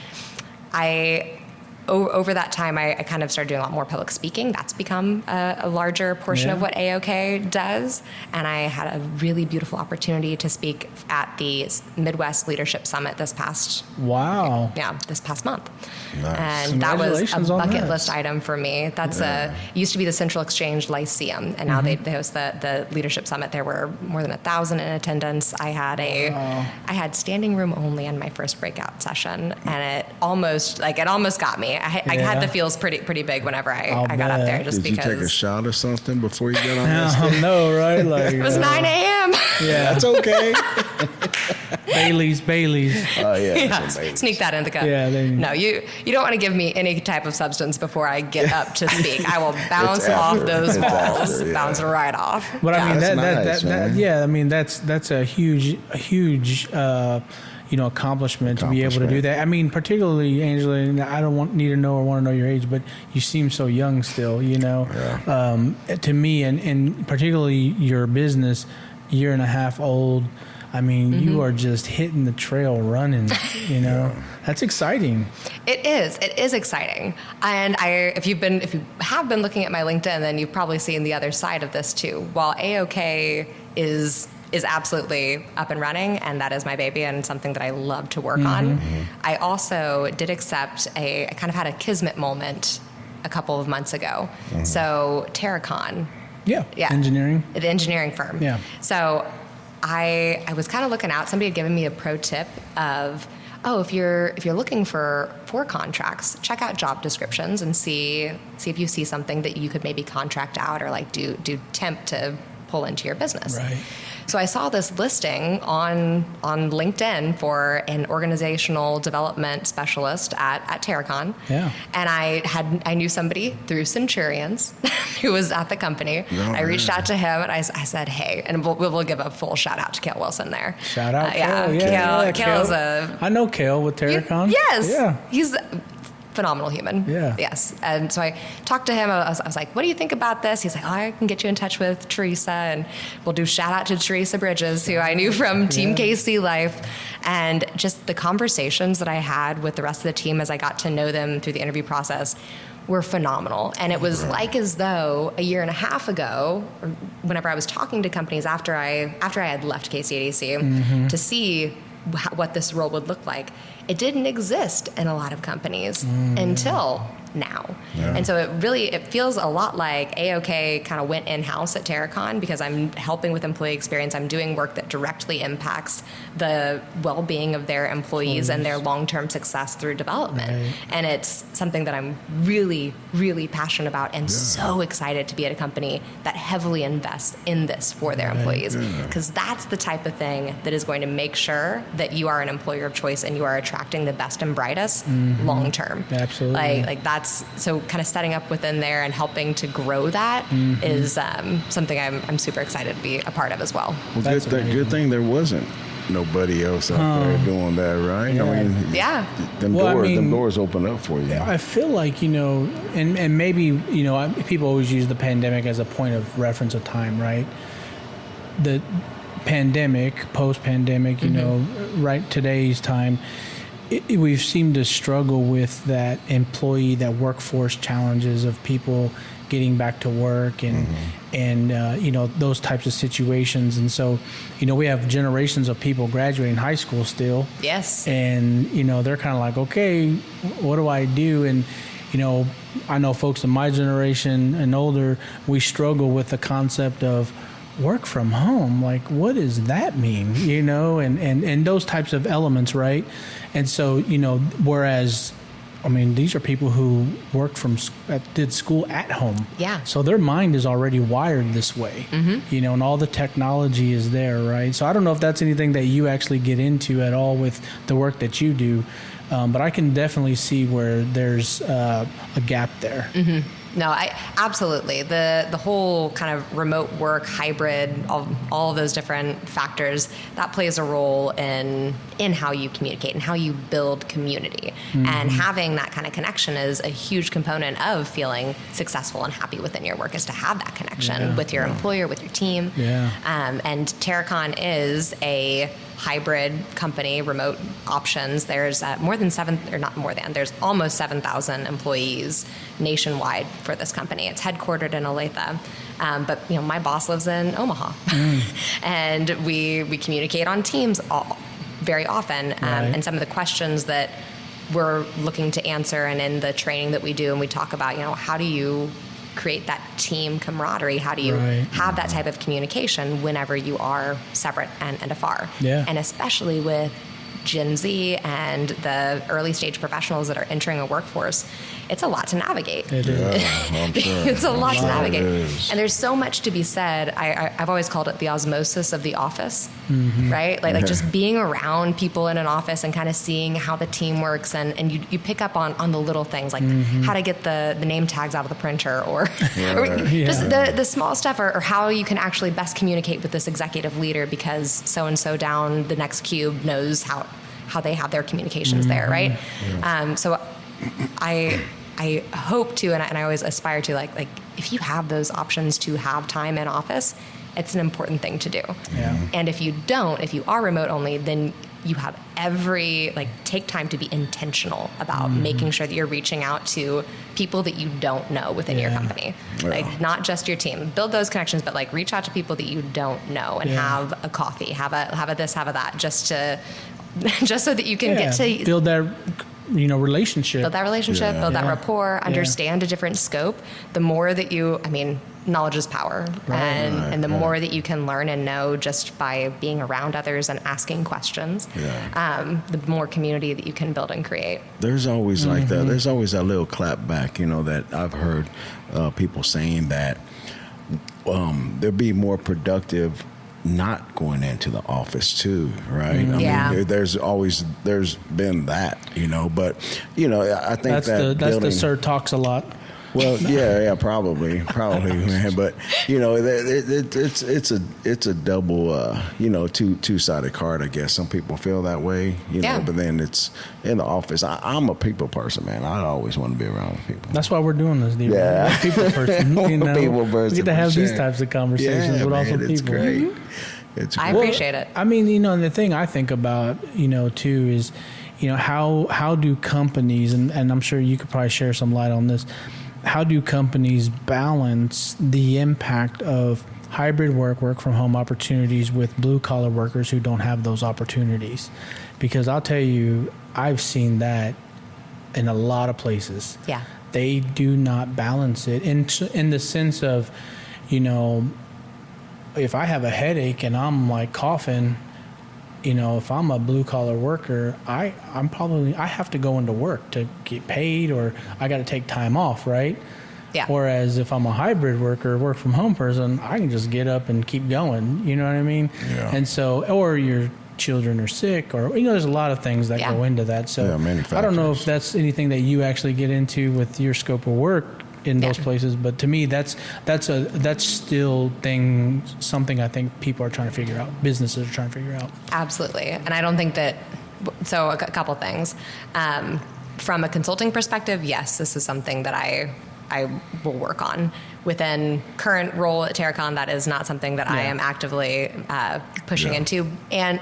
over that time, I kind of started doing a lot more public speaking. That's become a larger portion of what AoK does. And I had a really beautiful opportunity to speak at the Midwest Leadership Summit this past month. Nice. And that was a bucket list item for me. That's it used to be the Central Exchange Lyceum, and now they host the Leadership Summit. There were more than 1,000 in attendance. I had standing room only in my first breakout session, and it almost got me. I had the feels pretty big whenever I got up there, just because. Did you take a shot or something before you got on that stage? No, right? Like, it was 9 a.m. Yeah, that's okay. Bailey's. Oh yeah. Sneak that in the cup. Yeah. No, you don't want to give me any type of substance before I get up to speak. I will bounce off those walls, bounce right off. But I mean that's a huge accomplishment to be able to do that. I mean, particularly, Angela, and I don't want to know your age, but you seem so young still, to me, and particularly your business, year and a half old. I mean, you are just hitting the trail running, you know. That's exciting. It is exciting. And if you have been looking at my LinkedIn, then you've probably seen the other side of this too. While AoK is absolutely up and running, and that is my baby and something that I love to work on, I also did accept I kind of had a kismet moment a couple of months ago. So Terracon. Yeah. Engineering. The engineering firm. Yeah. So I was kind of looking out. Somebody had given me a pro tip of, if you're looking for contracts, check out job descriptions and see if you see something that you could maybe contract out or like do temp to pull into your business. Right. So I saw this listing on LinkedIn for an organizational development specialist at Terracon. Yeah. And I knew somebody through Centurions who was at the company. I reached out to him and I said, hey, and we'll give a full shout out to Kale Wilson there. Shout out Kale. Kale is I know Kale with Terracon. Yes. Yeah. He's phenomenal human. Yeah. Yes. And so I talked to him. I was like, what do you think about this? He's like, I can get you in touch with Teresa, and we'll do shout out to Teresa Bridges, who I knew from Team KC Life. And just the conversations that I had with the rest of the team as I got to know them through the interview process were phenomenal. And it was like as though a year and a half ago, or whenever I was talking to companies after I had left KCADC to see what this role would look like, it didn't exist in a lot of companies until now. Yeah. And so it feels a lot like AoK kind of went in-house at Terracon because I'm helping with employee experience. I'm doing work that directly impacts the well-being of their employees and their long-term success through development. Right. And it's something that I'm really, really passionate about and so excited to be at a company that heavily invests in this for their employees. Because that's the type of thing that is going to make sure that you are an employer of choice and you are attracting the best and brightest long-term. Absolutely. Like that's so kind of setting up within there and helping to grow that is something I'm super excited to be a part of as well. Well, good thing there wasn't nobody else out there doing that, right? Yeah. I mean, them doors open up for you. I feel like, and maybe, people always use the pandemic as a point of reference of time, right? The pandemic, post-pandemic, right today's time, we've seemed to struggle with that workforce challenges of people getting back to work and those types of situations. And so, we have generations of people graduating high school still. Yes. And, they're kind of like, okay, what do I do? And, I know folks in my generation and older, we struggle with the concept of work from home. Like, what does that mean? And those types of elements, right? And so, whereas, these are people who worked did school at home. Yeah. So their mind is already wired this way, and all the technology is there, right? So I don't know if that's anything that you actually get into at all with the work that you do, but I can definitely see where there's a gap there. No, absolutely. The whole kind of remote work, hybrid, all of those different factors, that plays a role in how you communicate and how you build community. And having that kind of connection is a huge component of feeling successful and happy within your work, is to have that connection with your employer, with your team. Yeah. And Terracon is a hybrid company, remote options. There's there's almost 7,000 employees nationwide for this company. It's headquartered in Olathe. But my boss lives in Omaha. And we communicate on Teams very often. And some of the questions that we're looking to answer, and in the training that we do, and we talk about, how do you create that team camaraderie? How do you have that type of communication whenever you are separate and afar? Yeah. And especially with Gen Z and the early stage professionals that are entering a workforce, it's a lot to navigate. It is. I'm sure. It's a lot to navigate. And there's so much to be said. I've always called it the osmosis of the office, right? Like just being around people in an office and kind of seeing how the team works, and you pick up on the little things, like how to get the name tags out of the printer, or just the small stuff, or how you can actually best communicate with this executive leader because so-and-so down the next cube knows how they have their communications there, right? So I hope to, and I always aspire to, like if you have those options to have time in office, It's an important thing to do. Yeah. And if you are remote only, then you have take time to be intentional about making sure that you're reaching out to people that you don't know within your company. Yeah. Like, not just your team. Build those connections, but like reach out to people that you don't know and have a coffee, have a this, have a that, just so that you can get to build that relationship. Build that rapport, understand a different scope. The more that knowledge is power. And the more that you can learn and know just by being around others and asking questions, the more community that you can build and create. There's always like that. There's always that little clap back, that I've heard people saying that they'll be more productive not going into the office too, right? I mean, there's been that, but I think that's the sir talks a lot. Well, probably, man. But it's a double, two-sided card, I guess. Some people feel that way, But then it's in the office. I'm a people person, man. I always want to be around people. That's why we're doing this, D. Yeah, I'm a people person. People person. We get to have these types of conversations with awesome people. It's great. I appreciate it. I mean, and the thing I think about, too, is, how do companies, and I'm sure you could probably share some light on this. How do companies balance the impact of hybrid work from home opportunities with blue collar workers who don't have those opportunities? Because I'll tell you, I've seen that in a lot of places. Yeah. They do not balance it in the sense of, if I have a headache and I'm like coughing, if I'm a blue collar worker, I have to go into work to get paid, or I got to take time off, right? Yeah. Whereas if I'm a hybrid worker, work from home person, I can just get up and keep going. You know what I mean? Yeah. And so, or your children are sick, or there's a lot of things that go into that. So I don't know if that's anything that you actually get into with your scope of work in those places, but to me, that's still something I think people are trying to figure out. Businesses are trying to figure out. Absolutely, and I don't think that. So a couple things, from a consulting perspective, yes, this is something that I will work on. Within current role at Terracon, that is not something that I am actively pushing into, and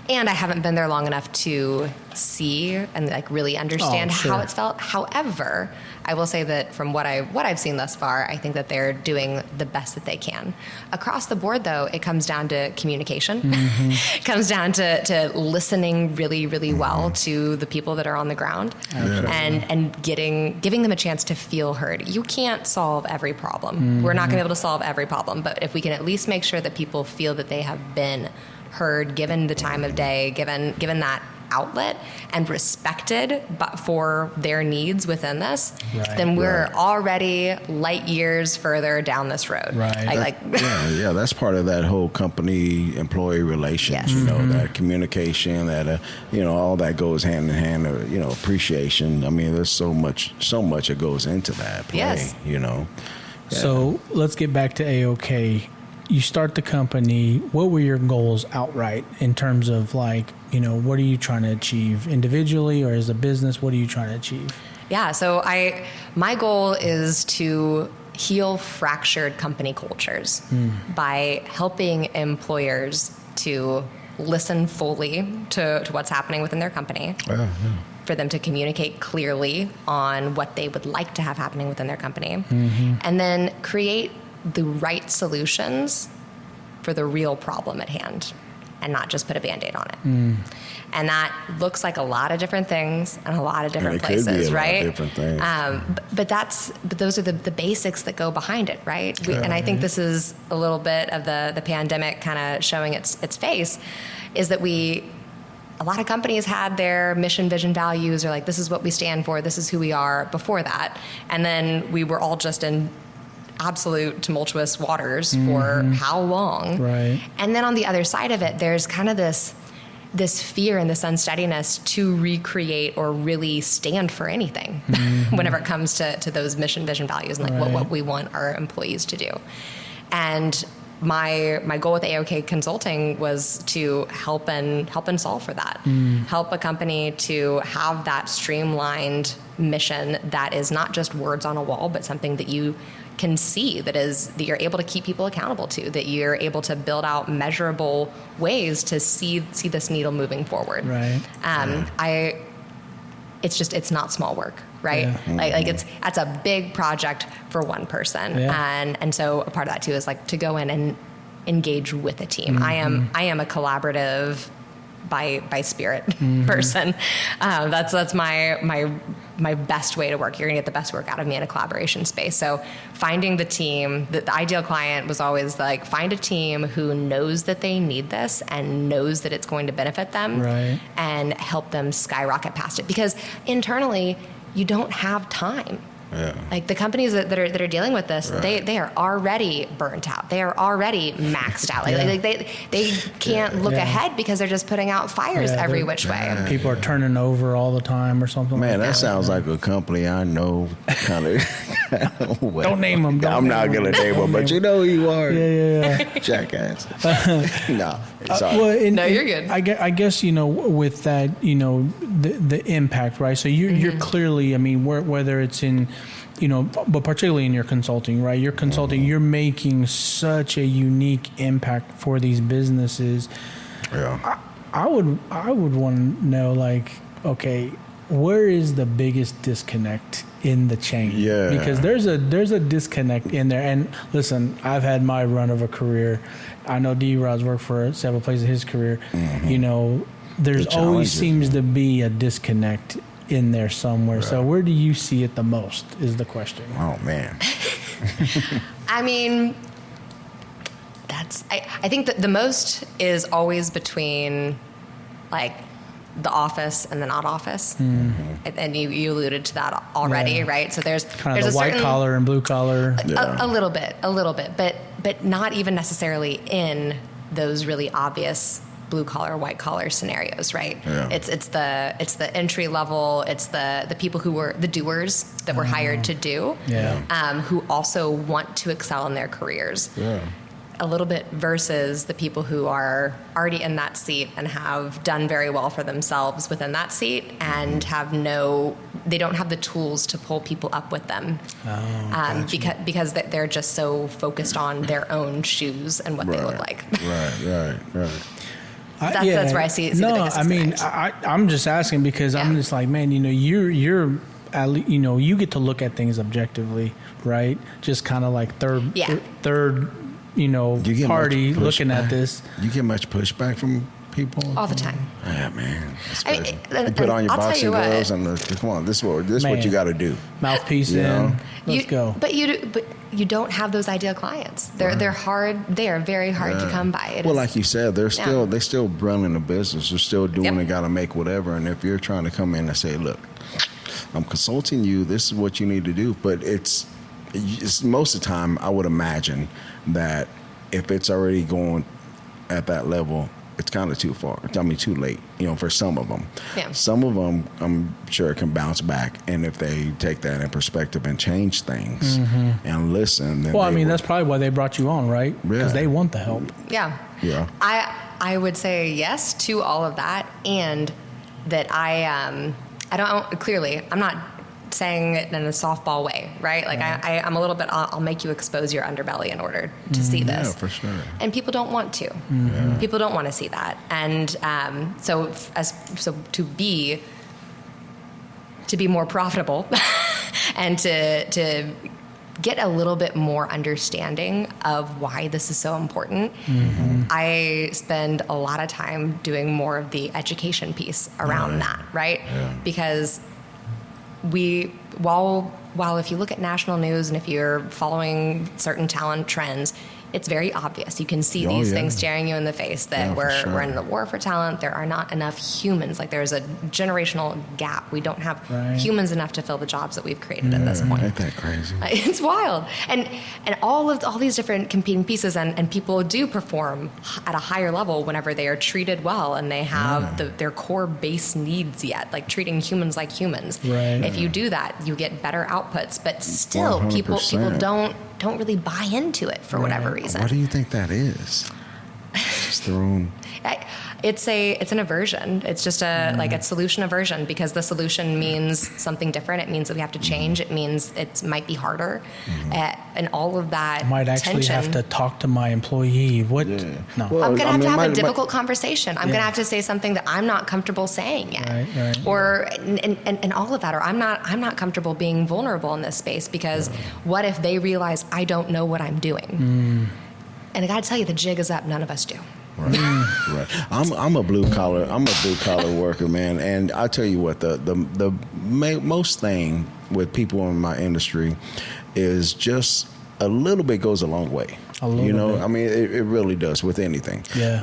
I haven't been there long enough to see and really understand how it's felt. However, I will say that from what I've seen thus far, I think that they're doing the best that they can. Across the board, though, it comes down to communication. It comes down to listening really, really well to the people that are on the ground, and giving them a chance to feel heard. You can't solve every problem. We're not going to be able to solve every problem, but if we can at least make sure that people feel that they have been heard, given the time of day, given that outlet, and respected for their needs within this, then we're already light years further down this road. Right. That's part of that whole company-employee relations. That communication, that all that goes hand in hand. Appreciation. I mean, there's so much that goes into that play. Yes. So let's get back to AoK. You start the company. What were your goals outright in terms of what are you trying to achieve individually or as a business? What are you trying to achieve? Yeah, so my goal is to heal fractured company cultures by helping employers to listen fully to what's happening within their company. For them to communicate clearly on what they would like to have happening within their company, and then create the right solutions for the real problem at hand, and not just put a Band-Aid on it. And that looks like a lot of different things and a lot of different places, right? Lot of different things. But those are the basics that go behind it, right? And I think this is a little bit of the pandemic kind of showing its face, is that a lot of companies had their mission, vision, values, or this is what we stand for, this is who we are before that. And then we were all just in absolute tumultuous waters for how long? Right. And then on the other side of it, there's kind of this fear and this unsteadiness to recreate or really stand for anything whenever it comes to those mission, vision, values, and what we want our employees to do. And my goal with AoK Consulting was to help and solve for that. Help a company to have that streamlined mission that is not just words on a wall, but something that you can see that you're able to keep people accountable to, that you're able to build out measurable ways to see this needle moving forward. Right. It's not small work, right? Yeah. That's a big project for one person. Yeah. And so a part of that too is like to go in and engage with a team. I am a collaborative by spirit person. That's my best way to work. You're gonna get the best work out of me in a collaboration space. So finding the team, the ideal client was always like, find a team who knows that they need this and knows that it's going to benefit them, right, and help them skyrocket past it. Because internally, you don't have time. Yeah. Like the companies that are dealing with this, right, they are already burnt out. They are already maxed out. Like they can't look ahead because they're just putting out fires every which way. People are turning over all the time or something. Man, like that sounds like a company I know. Kind of. Don't name them. I'm not gonna name them, but you know who you are. Yeah. Jackass. No. No, you're good. I guess with that, the impact, right? So you're clearly, I mean, whether it's in, but particularly in your consulting, right? You're consulting, you're making such a unique impact for these businesses. Yeah. I would want to know, like, okay, where is the biggest disconnect in the chain? Yeah. Because there's a disconnect in there. And listen, I've had my run of a career. I know D-Rod's worked for several places in his career. There's always seems to be a disconnect in there somewhere. Right. So where do you see it the most is the question. Oh, man. I mean, I think that the most is always between, like, the office and the not office. And you alluded to that already, right? So there's a white collar and blue collar. A little bit, but not even necessarily in those really obvious blue collar, white collar scenarios, right? Yeah. It's the entry level, it's the people who were the doers that were hired to do, who also want to excel in their careers. Yeah. A little bit versus the people who are already in that seat and have done very well for themselves within that seat and they don't have the tools to pull people up with them. Gotcha. Because they're just so focused on their own shoes and what they look like. Right. That's where I see the biggest disconnect. I'm just asking because I'm just like, man, you're you get to look at things objectively, right? Just kind of like third party looking at this. You get much pushback from people all the time. Yeah, man. You put on your boxing gloves and come on, this is what you got to do. Mouthpiece in. Let's go. But you don't have those ideal clients. They're hard. They are very hard to come by. Like you said, they're still running a business. They're still doing. They got to make whatever. And if you're trying to come in and say, look, I'm consulting you. This is what you need to do. But it's most of the time, I would imagine that if it's already going at that level, it's kind of too far. I mean, too late, for some of them. Yeah. Some of them, I'm sure, can bounce back. And if they take that in perspective and change things and listen. Then that's probably why they brought you on, right? Because they want the help. Yeah. Yeah. I would say yes to all of that. And that I'm not saying it in a softball way, right? Like I'm a little bit, I'll make you expose your underbelly in order to see this. Yeah, for sure. And people don't want to. Yeah. People don't want to see that. And so to be more profitable and to get a little bit more understanding of why this is so important, I spend a lot of time doing more of the education piece around that, right? Yeah. Because while if you look at national news and if you're following certain talent trends, it's very obvious. You can see these things staring you in the face that we're in the war for talent. There are not enough humans. Like there's a generational gap. We don't have humans enough to fill the jobs that we've created at this point. Ain't that crazy? It's wild. And all these different competing pieces and people do perform at a higher level whenever they are treated well and they have their core base needs yet, like treating humans like humans. Right. If you do that, you get better outputs. But still, 100%. people don't really buy into it for whatever reason. What do you think that is? testosterone? It's an aversion. It's just a solution aversion, because the solution means something different. It means that we have to change. It means it might be harder, and all of that. I might actually tension. have to talk to my employee. What? Yeah. No. Well, I'm going to have a difficult conversation. I'm Yeah. going to have to say something that I'm not comfortable saying yet, Right. or and all of that. Or I'm not comfortable being vulnerable in this space, because what if they realize I don't know what I'm doing? And I got to tell you, the jig is up. None of us do. Right. Right. I'm a blue collar worker, man. And I tell you what, the most thing with people in my industry is just a little bit goes a long way. You know, bit. I mean, it really does with anything. Yeah.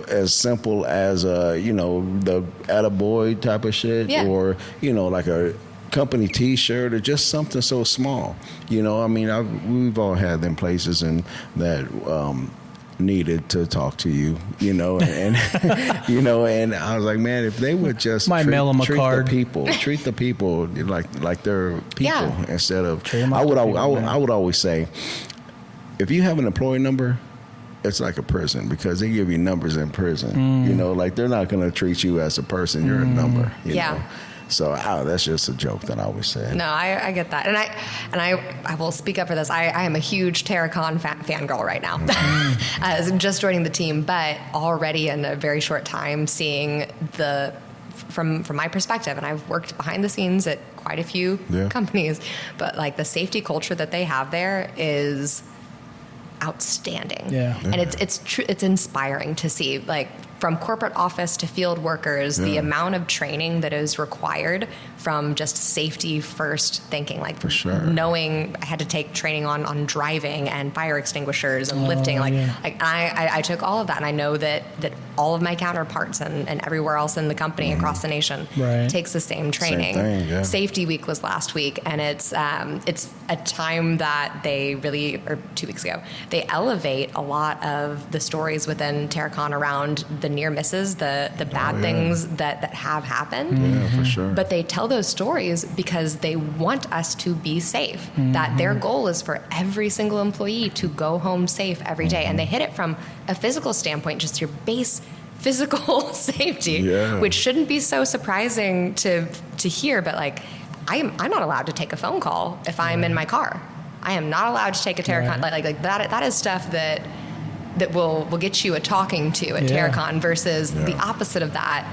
As simple as the attaboy type of shit, or like a company T-shirt, or just something so small. You know, I mean, we've all had them places and that needed to talk to you, and and I was like, man, if they would just mail them a card. treat the people like they're people instead of. I would always say, if you have an employee number, it's like a prison, because they give you numbers in prison. Like they're not going to treat you as a person. You're a number. You know? So that's just a joke that I always say. No, I get that, and I will speak up for this. I am a huge TerraCon fangirl right now. I'm just joining the team, but already in a very short time, seeing from my perspective, and I've worked behind the scenes at quite a few companies, but like the safety culture that they have there is outstanding. And it's inspiring to see, like, from corporate office to field workers, the amount of training that is required from just safety first thinking, like for sure. knowing I had to take training on driving and fire extinguishers and lifting. I took all of that, and I know that all of my counterparts and everywhere else in the company across the nation takes the same training. Same thing, Safety Week was last week, and it's a time that they really, or 2 weeks ago, they elevate a lot of the stories within TerraCon around the near misses, the bad things that have happened. Yeah, for sure. But they tell those stories because they want us to be safe. That their goal is for every single employee to go home safe every day. And they hit it from a physical standpoint, just your base physical safety, which shouldn't be so surprising to hear. But like, I'm not allowed to take a phone call if I'm in my car. I am not allowed to take a TerraCon. Like that is stuff that will get you a talking to at TerraCon, versus the opposite of that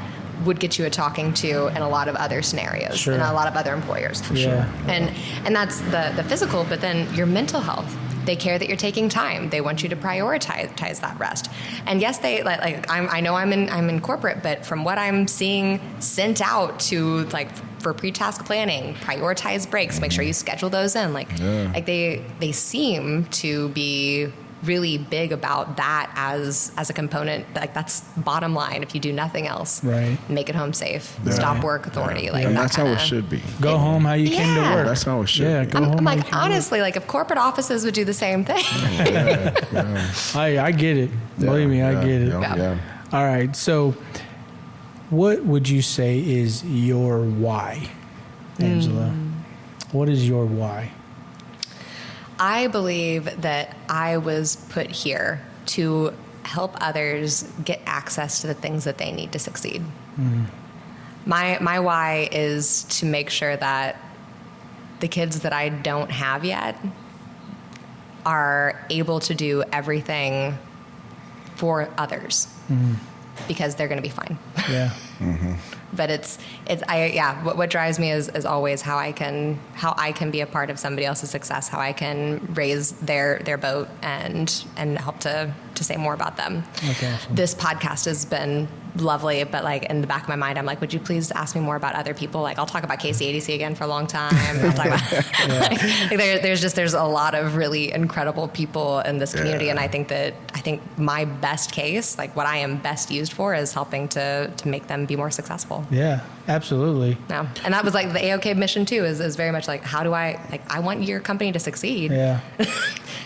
would get you a talking to in a lot of other scenarios and a lot of other employers. For sure. And that's the physical, but then your mental health. They care that you're taking time. They want you to prioritize that rest. And yes, they I know I'm in corporate, but from what I'm seeing sent out to for pre-task planning, prioritize breaks, make sure you schedule those in. They seem to be really big about that as a component. Like, that's bottom line. If you do nothing else, make it home safe. Stop work authority. And that's how it should be. Go home how you came to work. That's how it should be. Go home. I'm like, honestly, like, if corporate offices would do the same thing. I get it. Believe me, I get it. All right. So what would you say is your why, Angela? What is your why? I believe that I was put here to help others get access to the things that they need to succeed. My why is to make sure that the kids that I don't have yet are able to do everything for others because they're going to be fine. But what drives me is always how I can be a part of somebody else's success, how I can raise their boat and help to say more about them. Okay, awesome. This podcast has been lovely, but like, in the back of my mind, I'm like, would you please ask me more about other people? Like, I'll talk about KC again for a long time. I'll talk about there's a lot of really incredible people in this community, and I think my best case, like what I am best used for, is helping to make them be more successful. Yeah, absolutely. Yeah, and that was like the AoK mission too. Is very much like, how do I want your company to succeed? Yeah.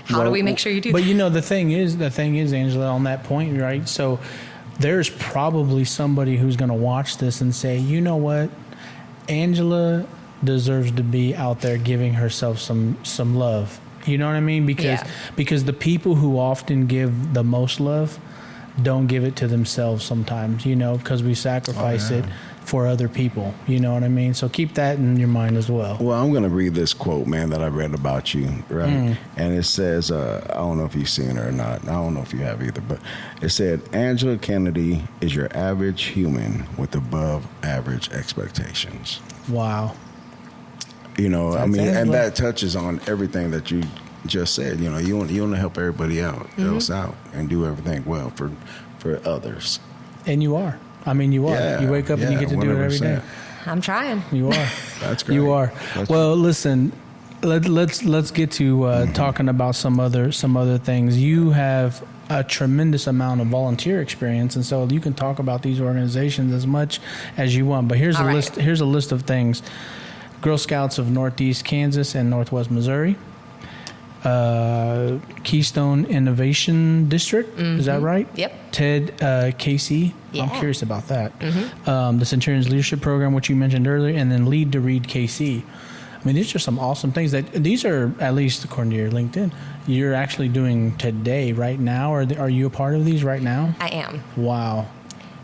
How do we make sure you do? But that? the thing is, Angela, on that point, right? So there's probably somebody who's going to watch this and say, you know what, Angela deserves to be out there giving herself some love. You know what I mean? Because the people who often give the most love, don't give it to themselves sometimes, because we sacrifice it for other people. You know what I mean? So keep that in your mind as well. Well, I'm going to read this quote, man, that I read about you, right? And it says, I don't know if you've seen her or not. I don't know if you have either, but it said, Angela Kennedy is your average human with above average expectations. Wow. I mean, and that touches on everything that you just said. You want to help everybody else out and do everything well for others. And you are. I mean, you are. Yeah, you wake up and you get to 100%. Do it every day. I'm trying. You are. That's great. You are. Well, listen. Let's get to talking about some other things. You have a tremendous amount of volunteer experience, and so you can talk about these organizations as much as you want. But here's a list. Here's a list of things: Girl Scouts of Northeast Kansas and Northwest Missouri. Keystone Innovation District, is that right? Yep. TED KC. Yeah. I'm curious about that. The Centurion's Leadership Program, which you mentioned earlier, and then Lead to Read KC. I mean, these are some awesome things these are, at least according to your LinkedIn, you're actually doing today, right now. Are you a part of these right now? I am. Wow.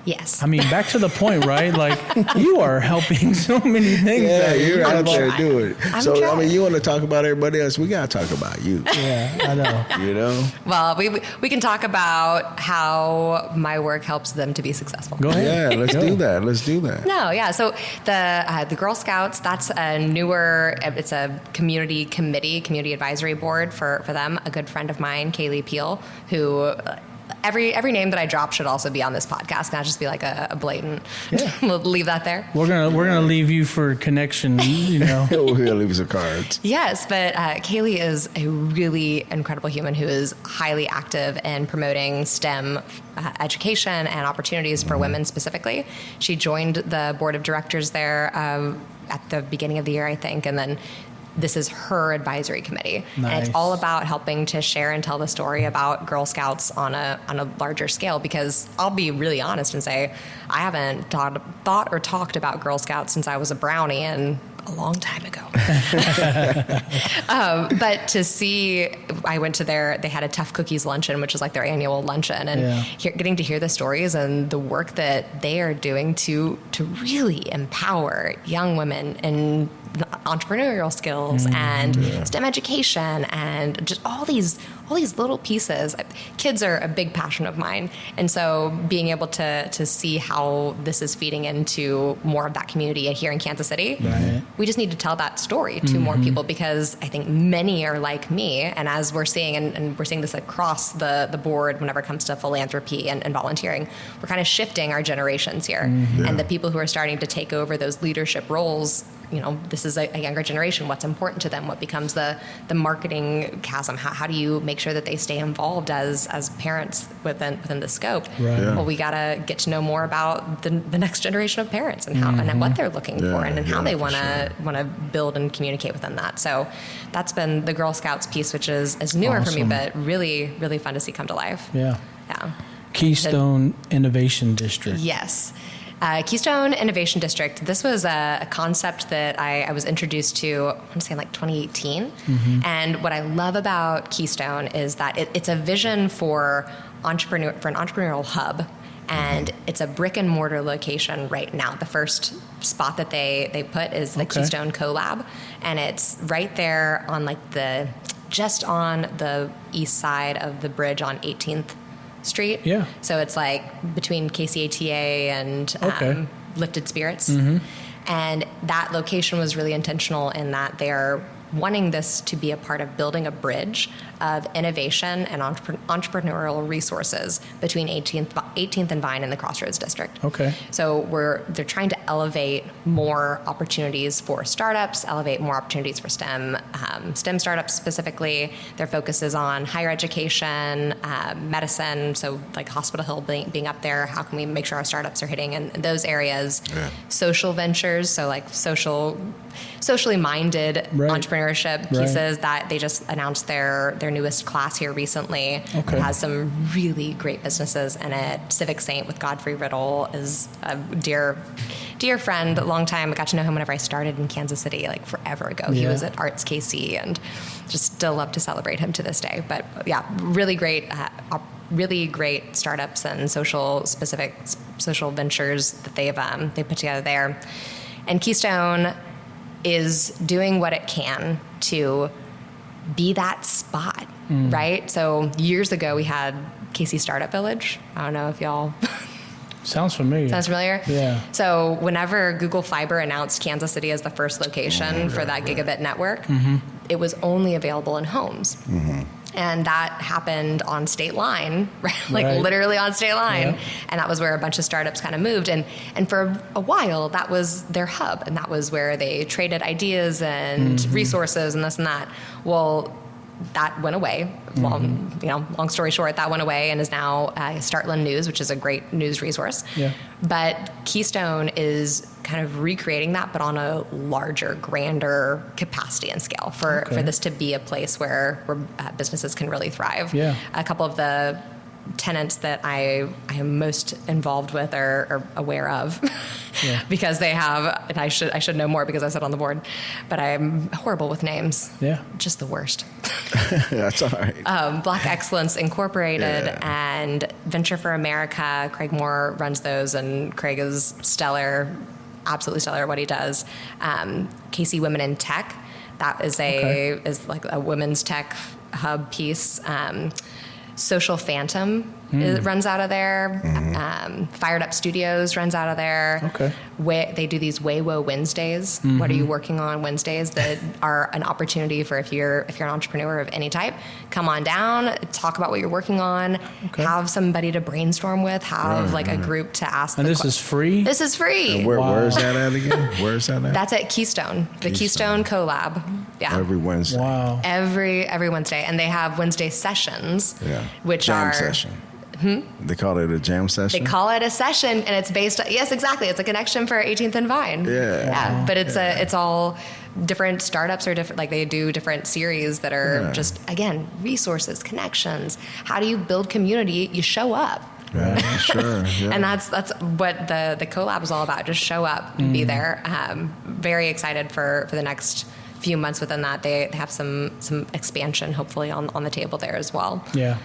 Yes. I mean, back to the point, right? Like, you are helping so many things. Yeah, you're out there doing it. I'm so, trying. I mean, you want to talk about everybody else? We got to talk about you. Yeah, I know. Well, we can talk about how my work helps them to be successful. Go ahead. Yeah, let's do that. No, yeah. So the Girl Scouts, that's a newer. It's a community advisory board for them. A good friend of mine, Kaylee Peel, who. Every name that I drop should also be on this podcast, not just be like a blatant. Yeah. We'll leave that there. We're gonna leave you for connection. We're gonna leave some cards. Yes, but Kaylee is a really incredible human who is highly active in promoting STEM education and opportunities for women specifically. She joined the board of directors there at the beginning of the year, I think, and then. This is her advisory committee. Nice. And it's all about helping to share and tell the story about Girl Scouts on a larger scale, because I'll be really honest and say I haven't thought or talked about Girl Scouts since I was a brownie and a long time ago. But to see, I went to they had a Tough Cookies luncheon, which is like their annual luncheon, and getting to hear the stories and the work that they are doing to really empower young women and entrepreneurial skills and STEM education and just all these little pieces. Kids are a big passion of mine, and so being able to see how this is feeding into more of that community here in Kansas City, we just need to tell that story to more people, because I think many are like me, and as we're seeing, and we're seeing this across the board whenever it comes to philanthropy and volunteering, we're kind of shifting our generations here, and the people who are starting to take over those leadership roles, this is a younger generation. What's important to them? What becomes the marketing chasm? How do you make sure that they stay involved as parents within the scope? Right. Well, we got to get to know more about the next generation of parents and how and what they're looking for and how they want to build and communicate within that. So that's been the Girl Scouts piece, which is newer for me, but really, really fun to see come to life. Yeah. Yeah. Keystone Innovation District. Yes. Keystone Innovation District. This was a concept that I was introduced to, I want to say in like 2018. And what I love about Keystone is that it's a vision for an entrepreneurial hub. And it's a brick and mortar location right now. The first spot that they put is the Keystone CoLab. And it's right there on just on the east side of the bridge on 18th Street. Yeah. So it's like between KCATA and Lifted Spirits. And that location was really intentional in that they're wanting this to be a part of building a bridge of innovation and entrepreneurial resources between 18th and Vine in the Crossroads District. Okay. So they're trying to elevate more opportunities for startups, elevate more opportunities for STEM startups specifically. Their focus is on higher education, medicine, so like Hospital Hill being up there. How can we make sure our startups are hitting in those areas? Yeah. Social ventures, so like socially minded entrepreneurship pieces that they just announced their newest class here recently. It has some really great businesses in it. Civic Saint with Godfrey Riddle is a dear friend, a long time. I got to know him whenever I started in Kansas City, like forever ago. He was at Arts KC, and just still love to celebrate him to this day. But yeah, really great really great startups and social ventures that they put together there. And Keystone is doing what it can to be that spot, right? So years ago we had KC Startup Village. I don't know if y'all... Sounds familiar. Sounds familiar? Yeah. So whenever Google Fiber announced Kansas City as the first location for that gigabit network, it was only available in homes. And that happened on state line, right? Literally on state line. Yeah. And that was where a bunch of startups kind of moved. And for a while, that was their hub. And that was where they traded ideas and resources and this and that. Well, that went away. Well, long story short, that went away and is now Startland News, which is a great news resource. Yeah. But Keystone is kind of recreating that, but on a larger, grander capacity and scale for this to be a place where businesses can really thrive. Yeah. A couple of the tenants that I am most involved with or aware of because they have, and I should know more because I sit on the board, but I'm horrible with names. Yeah. Just the worst. That's all right. Black Excellence Incorporated and Venture for America. Craig Moore runs those, and Craig is stellar, absolutely stellar at what he does. KC Women in Tech. That is is like a women's tech hub piece. Social Phantom runs out of there. Fired Up Studios runs out of there. Okay. They do these Waywo Wednesdays. What are you working on Wednesdays that are an opportunity for if you're an entrepreneur of any type, come on down, talk about what you're working on, have somebody to brainstorm with, have a group to ask. And this is free? This is free. And where is that at again? Where is that at? That's at Keystone, the Keystone Collab. Yeah. Every Wednesday. Wow. Every Wednesday. And they have Wednesday sessions, which Jam are... session. They call it a jam session? They call it a session, and it's based on... Yes, exactly. It's a connection for 18th and Vine. Yeah. But it's all different startups or different... Like, they do different series that are just, again, resources, connections. How do you build community? You show up. Yeah, sure. Yeah. And that's what the collab is all about. Just show up and be there. Very excited for the next few months within that. They have some expansion hopefully on the table there as well. Yeah.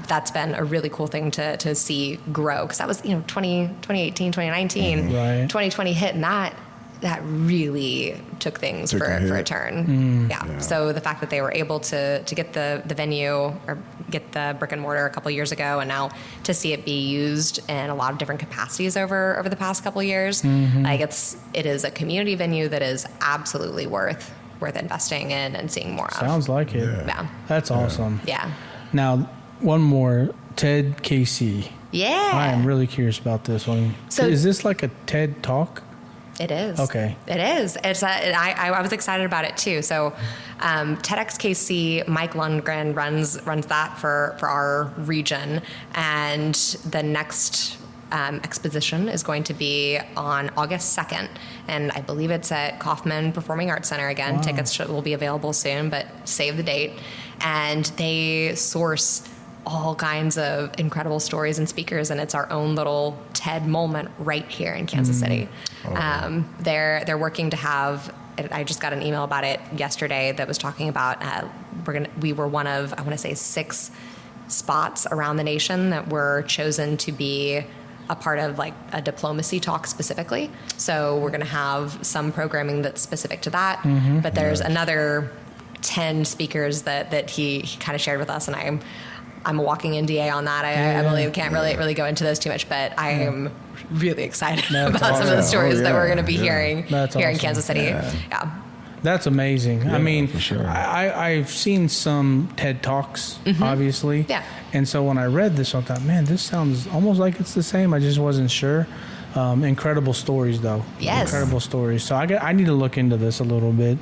That's been a really cool thing to see grow, because that was 2018, 2019, right. 2020 hit, and that really took things for a turn. Yeah. So the fact that they were able to get the venue or get the brick and mortar a couple of years ago, and now to see it be used in a lot of different capacities over the past couple of years, it is a community venue that is absolutely worth investing in and seeing more of. Sounds like it. Yeah. That's awesome. Yeah. Now, one more, TED KC. Yeah. I am really curious about this one. So, is this like a TED Talk? It is. Okay. It is. I was excited about it too. So, TEDx KC, Mike Lundgren runs that for our region, and the next exposition is going to be on August 2nd, and I believe it's at Kaufman Performing Arts Center again. Wow. Tickets will be available soon, but save the date. And they source all kinds of incredible stories and speakers, and it's our own little TED moment right here in Kansas City. Oh. They're working to have... I just got an email about it yesterday that was talking about we were one of, I want to say, 6 spots around the nation that were chosen to be a part of like a diplomacy talk specifically. So we're going to have some programming that's specific to that. But there's another 10 speakers that he kind of shared with us, and I'm a walking NDA on that. I believe can't really go into those too much, but I am really excited about some of the stories that we're going to be hearing here in Kansas City. Yeah. That's amazing. Yeah, I mean, for sure. I've seen some TED Talks, obviously. Yeah. And so when I read this, I thought, man, this sounds almost like it's the same. I just wasn't sure. Incredible stories, though. Yes. Incredible stories. So I need to look into this a little bit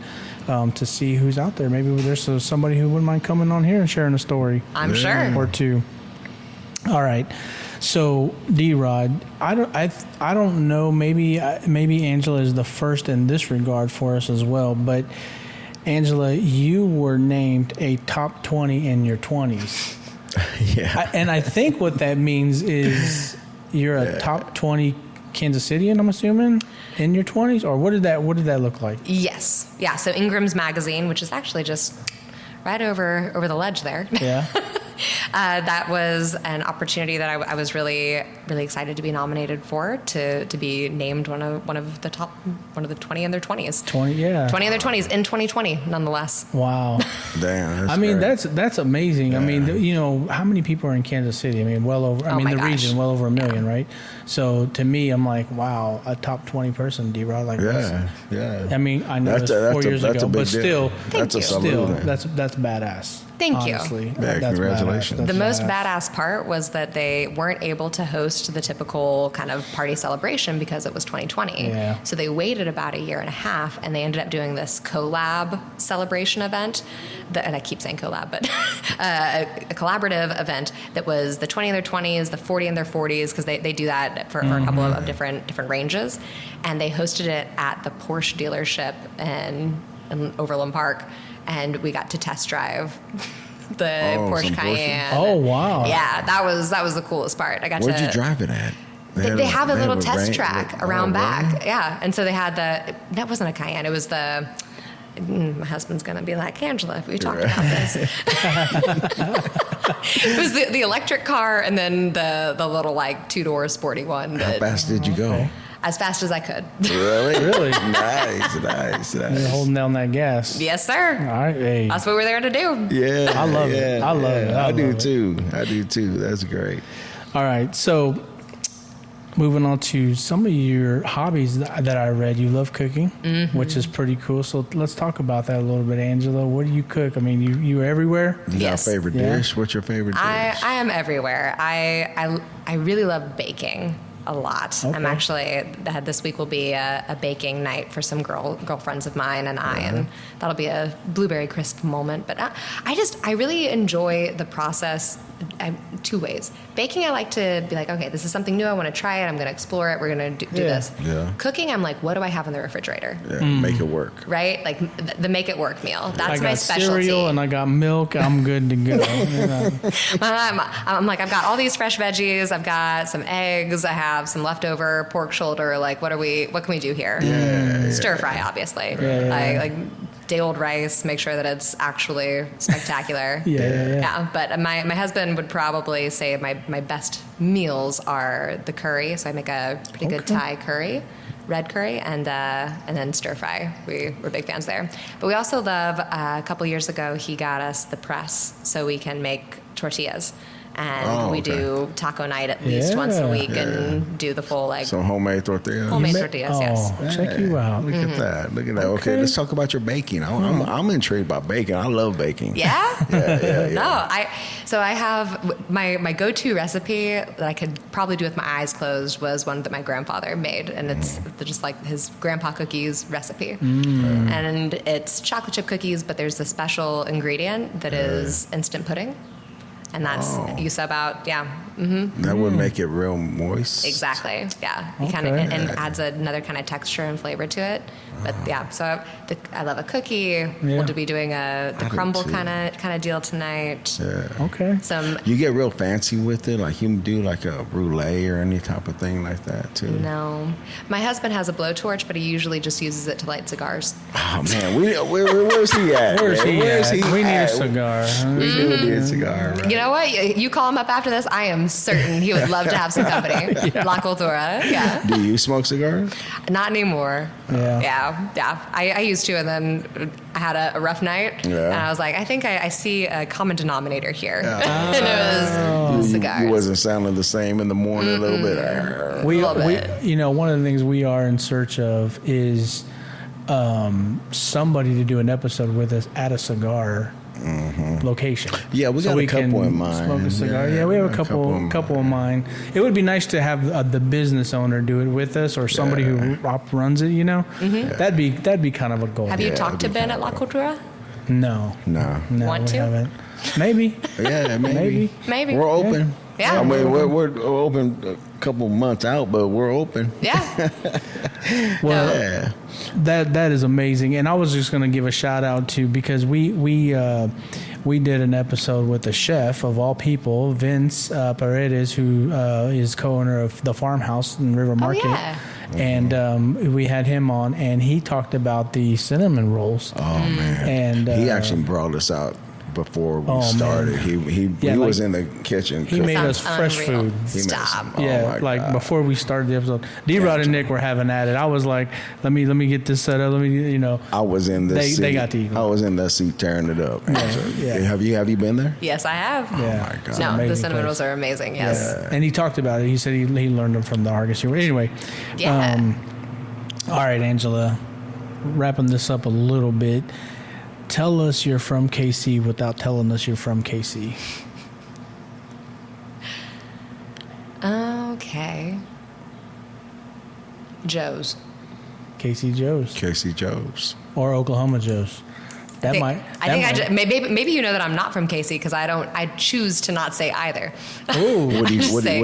to see who's out there. Maybe there's somebody who wouldn't mind coming on here and sharing a story. I'm sure. Or two. All right. So, D-Rod, I don't know. Maybe Angela is the first in this regard for us as well. But Angela, you were named a top 20 in your 20s. Yeah. And I think what that means is you're a top 20 Kansas Cityan, I'm assuming, in your 20s, or what did that look like? Yes. Yeah. So Ingram's Magazine, which is actually just right over the ledge there. Yeah. That was an opportunity that I was really, really excited to be nominated for, to be named one of the 20 in their 20s. 20 in their 20s in 2020, nonetheless. Wow. Damn. I mean, that's amazing. Yeah. I mean, how many people are in Kansas City? I mean, region, well over 1 million, right? So to me, I'm like, wow, a top 20 person, D-Rod. Like, yeah. I mean, I know it's 4 years ago, but still, that's badass. Thank you. Honestly. Yeah, congratulations. The most badass part was that they weren't able to host the typical kind of party celebration because it was 2020. Yeah. So they waited about 1.5 years, and they ended up doing this collab celebration event. And I keep saying collab, but a collaborative event that was the 20 in their 20s, the 40 in their 40s, because they do that for a couple of different ranges. And they hosted it at the Porsche dealership in Overland Park. And we got to test drive the Porsche Cayenne. Oh, wow. Yeah, that was the coolest part. Where'd you drive it at? They have a little test track around back. Really? Yeah. And so they had that wasn't a Cayenne. It was my husband's going to be like, Angela, we talked about this. It was the electric car and then the little like 2-door sporty one. How fast did you go? As fast as I could. Really? Really? Nice. You're holding down that gas. Yes, sir. All right. Hey. That's what we're there to do. Yeah. I love it. I love it. I do too. That's great. All right. So moving on to some of your hobbies that I read. You love cooking, which is pretty cool. So let's talk about that a little bit, Angela. What do you cook? I mean, you're everywhere. You got a favorite dish? What's your favorite dish? I am everywhere. I really love baking a lot. Okay. This week will be a baking night for some girlfriends of mine and I, and that'll be a blueberry crisp moment. But I really enjoy the process 2 ways. Baking, I like to be like, okay, this is something new. I want to try it. I'm going to explore it. We're going to do this. Yeah. Cooking, I'm like, what do I have in the refrigerator? Yeah, make it work. Right? Like the make it work meal. That's my specialty. I got cereal and I got milk. I'm good to go. I'm like, I've got all these fresh veggies. I've got some eggs. I have some leftover pork shoulder. Like, what can we do here? Stir fry, obviously. Like day old rice, make sure that it's actually spectacular. But my husband would probably say my best meals are the curry. So I make a pretty good Thai curry, red curry, and then stir fry. We're big fans there. But we also love, a couple years ago, he got us the press so we can make tortillas. And we do taco night at least once a week and do the full So homemade tortillas? Homemade tortillas, yes. Check you out. Look at that. Okay, let's talk about your baking. I'm intrigued by baking. I love baking. Yeah? Yeah. No, I have my go-to recipe that I could probably do with my eyes closed was one that my grandfather made, and it's just like his grandpa cookies recipe. And it's chocolate chip cookies, but there's a special ingredient that is instant pudding. And that's you sub out, That would make it real moist. Exactly, yeah. And adds another kind of texture and flavor to it. But so I love a cookie. We'll be doing the crumble kind of deal tonight. Yeah. Okay. You get real fancy with it, like you do like a brulee or any type of thing like that too. No, my husband has a blowtorch, but he usually just uses it to light cigars. Oh man, where's he at? Where's he at? We need a cigar. We do need a cigar. Right? You know what? You call him up after this. I am certain he would love to have some company. La Cultura. Yeah. Do you smoke cigars? Not anymore. Yeah. I used to, and then I had a rough night, and I was like, I think I see a common denominator here, and it was cigars. You wasn't sounding the same in the morning a little bit. We, one of the things we are in search of is somebody to do an episode with us at a cigar location. Yeah, we got a couple in mind. Smoke a cigar. Yeah, we have a couple in mind. It would be nice to have the business owner do it with us, or somebody who runs it. That'd be kind of a goal. Have you talked to Ben at La Cultura? No. Want to? Haven't. Maybe. Yeah, maybe. We're open. Yeah. I mean, we're open a couple months out, but we're open. Yeah. Well, that is amazing. And I was just going to give a shout out to, because we did an episode with the chef of all people, Vince Paredes, who is co-owner of the Farmhouse in River Market. And we had him on, and he talked about the cinnamon rolls. Oh man! And he actually brought us out before we started. Man. He was in the kitchen. He made us fresh food. Stop. Before we started the episode, D-Rod and Nick were having at it. I was like, let me get this set up. I was in the seat. They got to eat. I was in that seat tearing it up. Have you been there? Yes, I have. Yeah. Oh my God. No, the cinnamon rolls are amazing. Yes. Yeah. And he talked about it. He said he learned them from the Argus. Anyway. Yeah. All right, Angela. Wrapping this up a little bit. Tell us you're from KC without telling us you're from KC. Okay. Joe's. KC Joe's. KC Joe's. Or Oklahoma Joe's. Maybe you know that I'm not from KC because I choose to not say either. Oh, what are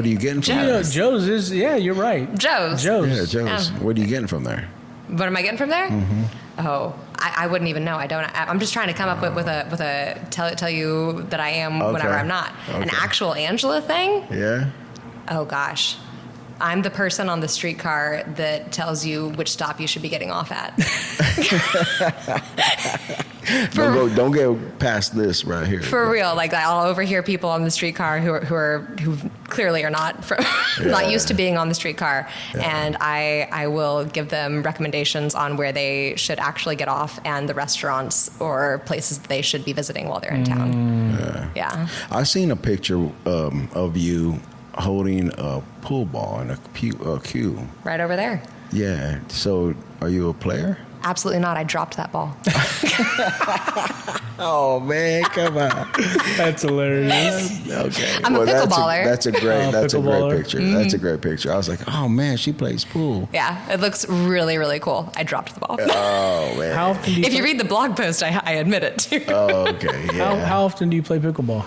you getting from there? Joe's is you're right. Joe's. Yeah, Joe's. What are you getting from there? What am I getting from there? Mm-hmm. Oh, I wouldn't even know. I don't. I'm just trying to come up with a tell you that I am whenever I'm not. Okay. An actual Angela thing? Yeah. Oh gosh. I'm the person on the streetcar that tells you which stop you should be getting off at. Don't get past this right here. For real, like I'll overhear people on the streetcar who clearly are not not used to being on the streetcar, and I will give them recommendations on where they should actually get off and the restaurants or places that they should be visiting while they're in town. Yeah. I've seen a picture of you holding a pool ball in a queue. Right over there. Yeah. So, are you a player? Absolutely not. I dropped that ball. Oh man, come on. That's hilarious. Okay. I'm a pickleballer. That's a great picture. Mm-hmm. That's a great picture. I was like, oh man, she plays pool. Yeah, it looks really, really cool. I dropped the ball. Oh man. How often do you if you read the blog post, I admit it too. Oh, okay. Yeah. How often do you play pickleball?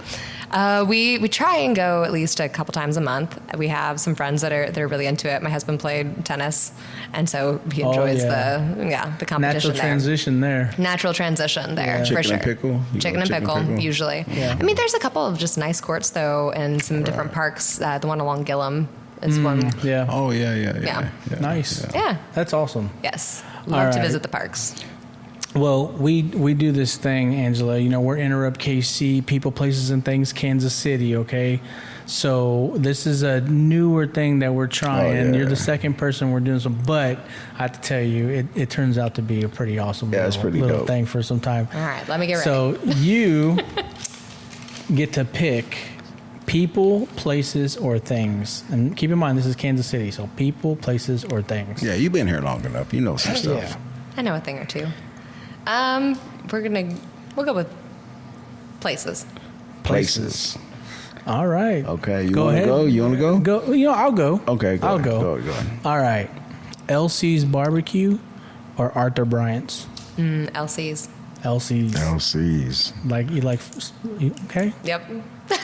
We try and go at least a couple times a month. We have some friends that are really into it. My husband played tennis, and so he enjoys the competition. Natural transition there. For chicken sure. And pickle. Chicken and pickle usually. Yeah. I mean, there's a couple of just nice courts though, and some different parks. The one along Gillum is one. Yeah. Oh yeah. Nice. Yeah. That's awesome. Yes. Love to visit the parks. Well, we do this thing, Angela. We're Enterrupt KC, People, Places, and Things, Kansas City, okay? So this is a newer thing that we're trying. Oh, yeah. You're the second person we're doing some, but I have to tell you, it turns out to be a pretty awesome little thing for some time. All right, let me get ready. So you get to pick people, places, or things. And keep in mind, this is Kansas City, so people, places, or things. Yeah, you've been here long enough. You know some stuff. Yeah. I know a thing or two. We'll go with places. Places. All right. Okay. You want to go? You want to go? Go. I'll go. Okay. I'll go. Go ahead. All right. LC's Barbecue or Arthur Bryant's? LC's. LC's. Okay. Yep.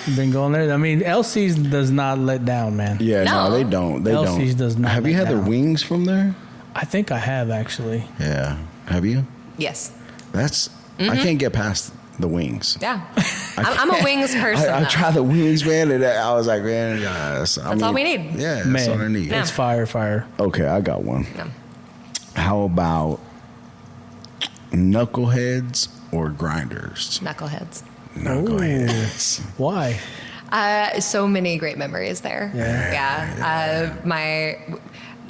You've been going there. I mean, LC's does not let down, man. Yeah. No, they don't. LC's does not. Have you had the wings from there? I think I have actually. Yeah. Have you? Yes. I can't get past the wings. Yeah. I'm a wings person. I tried the wings, man, and I was like, man, that's all we need. Yeah, that's all I need. It's fire. Okay, I got one. No. How about knuckleheads or grinders? Knuckleheads. Knuckleheads. Why? So many great memories there. Yeah. My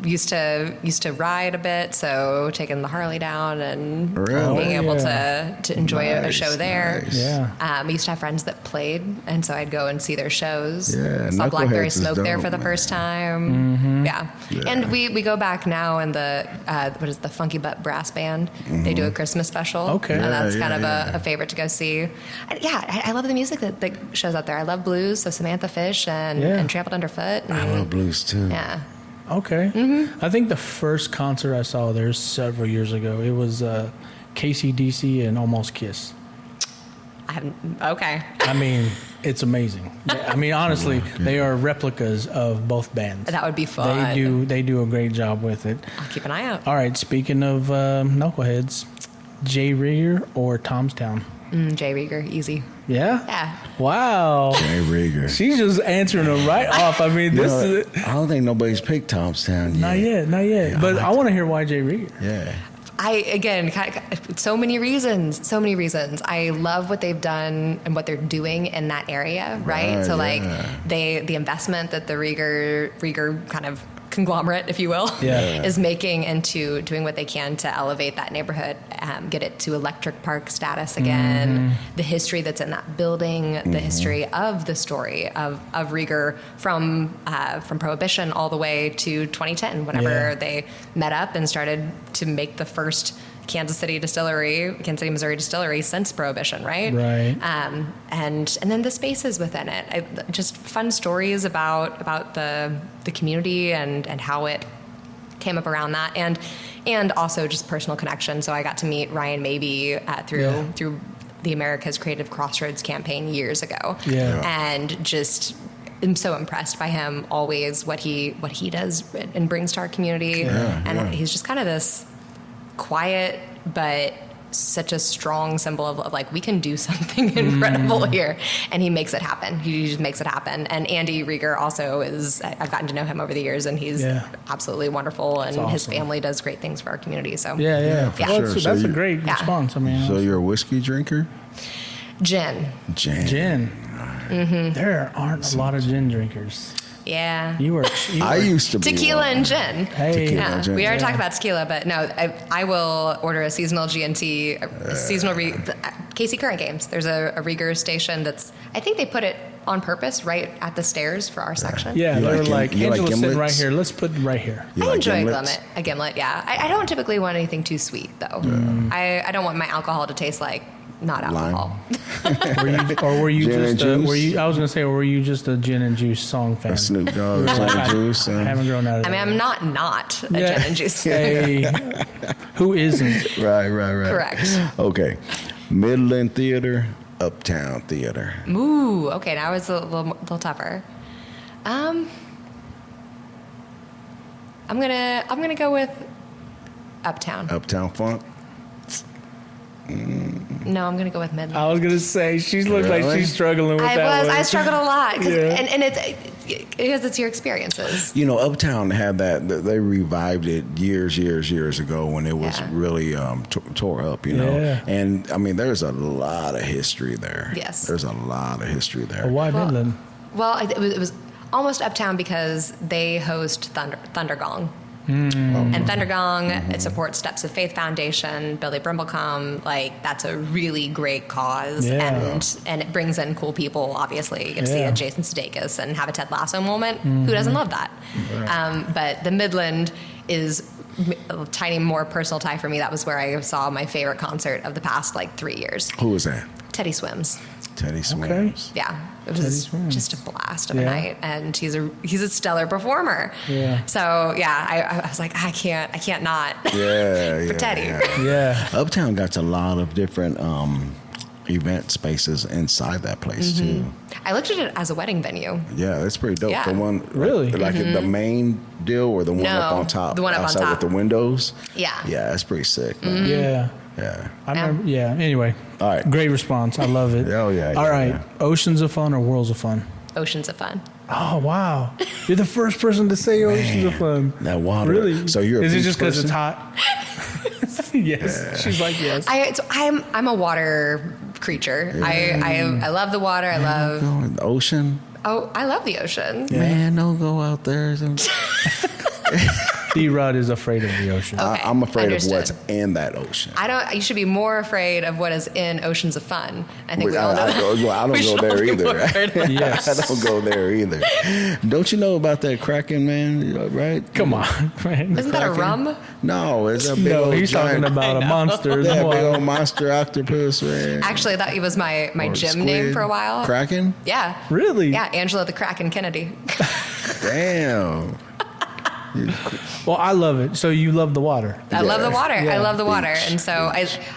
used to ride a bit, so taking the Harley down and being able to enjoy a show there. Nice. Yeah. I used to have friends that played, and so I'd go and see their shows. Yeah, saw Blackberry Smoke dope, there for the first time. Mm-hmm. Yeah. And we go back now in the what is the Funky Butt Brass Band? Mm-hmm. They do a Christmas special. Okay. And that's kind of a favorite to go see. I love the music that shows out there. I love blues, so Samantha Fish and Trampled Underfoot. I love blues too. Yeah. Okay. Mm-hmm. I think the first concert I saw there several years ago, it was KCDC and Almost Kiss. Okay. I mean, it's amazing. I mean, honestly, they are replicas of both bands. That would be fun. They do a great job with it. I'll keep an eye out. All right. Speaking of knuckleheads, Jay Rieger or Tomstown? Jay Rieger, easy. Yeah? Yeah. Wow. Jay Rieger. She's just answering them right off. I mean, this is... I don't think nobody's picked Tomstown yet. Not yet. Yeah, but I want to hear why Jay Rieger. Yeah. again, so many reasons. I love what they've done and what they're doing in that area, right? So like the investment that the Rieger kind of conglomerate, if you will, is making into doing what they can to elevate that neighborhood, get it to electric park status again, the history that's in that building, the history of the story of Rieger from Prohibition all the way to 2010, whenever they met up and started to make the first Kansas City, Missouri distillery since Prohibition, right? Right. And then the spaces within it, just fun stories about the community and how it came up around that, and also just personal connection. So I got to meet Ryan Mabey through the America's Creative Crossroads campaign years ago, and just am so impressed by him always, what he does and brings to our community, he's just kind of this quiet but such a strong symbol of like, we can do something incredible here, and he makes it happen. He just makes it happen. And Andy Rieger also I've gotten to know him over the years, and he's absolutely wonderful, and awesome. His family does great things for our community. So well, sure. That's a great response. I mean, so you're a whiskey drinker? Gin. There aren't a lot of gin drinkers. Yeah. I used to be tequila one. and gin. Hey. Tequila and gin. We already talked about tequila, but no, I will order a seasonal G&T, KC Current Games. There's a Rieger station I think they put it on purpose right at the stairs for our section. Yeah, they were like, Angela's sitting gimlets? right here. Let's put it right here. You I enjoy gimlets? a gimlet, yeah. I don't typically want anything too sweet, though. I don't want my alcohol to taste like not alcohol. Were you Gin just and juice? I was gonna say, were you just a gin and juice song fan? A Snoop Dogg, gin and juice. I haven't grown out of that. I mean, I'm not a gin and juice fan. Hey, who isn't? Right. Correct. Okay. Midland Theater, Uptown Theater. Ooh, okay, now it's a little tougher. I'm gonna go with Uptown. Uptown Funk. No, I'm gonna go with Midland. I was gonna say she looks like she's struggling with that one. I struggled a lot, and it's your experiences. You know, Uptown had that. They revived it years ago when it was really tore up. You know, and I mean, there's a lot of history there. Yes, there's a lot of history there. Why Midland? Well, it was almost Uptown because they host Thundergong. And Thundergong, it supports Steps of Faith Foundation, Billy Brimblecom. Like, that's a really great cause, and it brings in cool people. Obviously, you get to see a Jason Sudeikis and have a Ted Lasso moment. Who doesn't love that? But the Midland is a tiny more personal tie for me. That was where I saw my favorite concert of the past 3 years. Who was that? Teddy Swims. Teddy Swims. Okay. Yeah, it was just a blast of a night, and he's a stellar performer. Yeah. So I was like, I can't not. For Teddy. Yeah. Uptown got a lot of different event spaces inside that place too. I looked at it as a wedding venue. Yeah, that's pretty dope. Yeah. The one Really? the main deal, or the one up on top? The one up outside on top with the windows. Yeah. Yeah, that's pretty sick, man. Yeah. Yeah. I remember. Yeah. Anyway. All right. Great response. I love it. Oh yeah. All right. Yeah. Oceans of Fun or Worlds of Fun? Oceans of Fun. Oh wow! You're the first person to say Oceans of Fun. That water. Really? So you're. Is a it beach just because person? it's hot? Yes. Yeah. She's like yes. I'm a water creature. Yeah. I love the water. I love the ocean. Oh, I love the ocean. Man, don't go out there. D-Rod is afraid of the ocean. Okay, I'm afraid understood. of what's in that ocean. You should be more afraid of what is in Oceans of Fun. I think we all know. I don't go there either. Yes. I don't go there either. Don't you know about that Kraken, man? Right? Come on, man. Isn't that a rum? No, it's a big No, old he's giant, talking about a monster. that No, big old monster octopus, man. Actually, that was my Or gym squid. name for a while. Kraken? Yeah. Really? Yeah, Angela the Kraken Kennedy. Damn. Well, I love it. So you love the water. I love the water. Yeah. I love the water. Beach. And so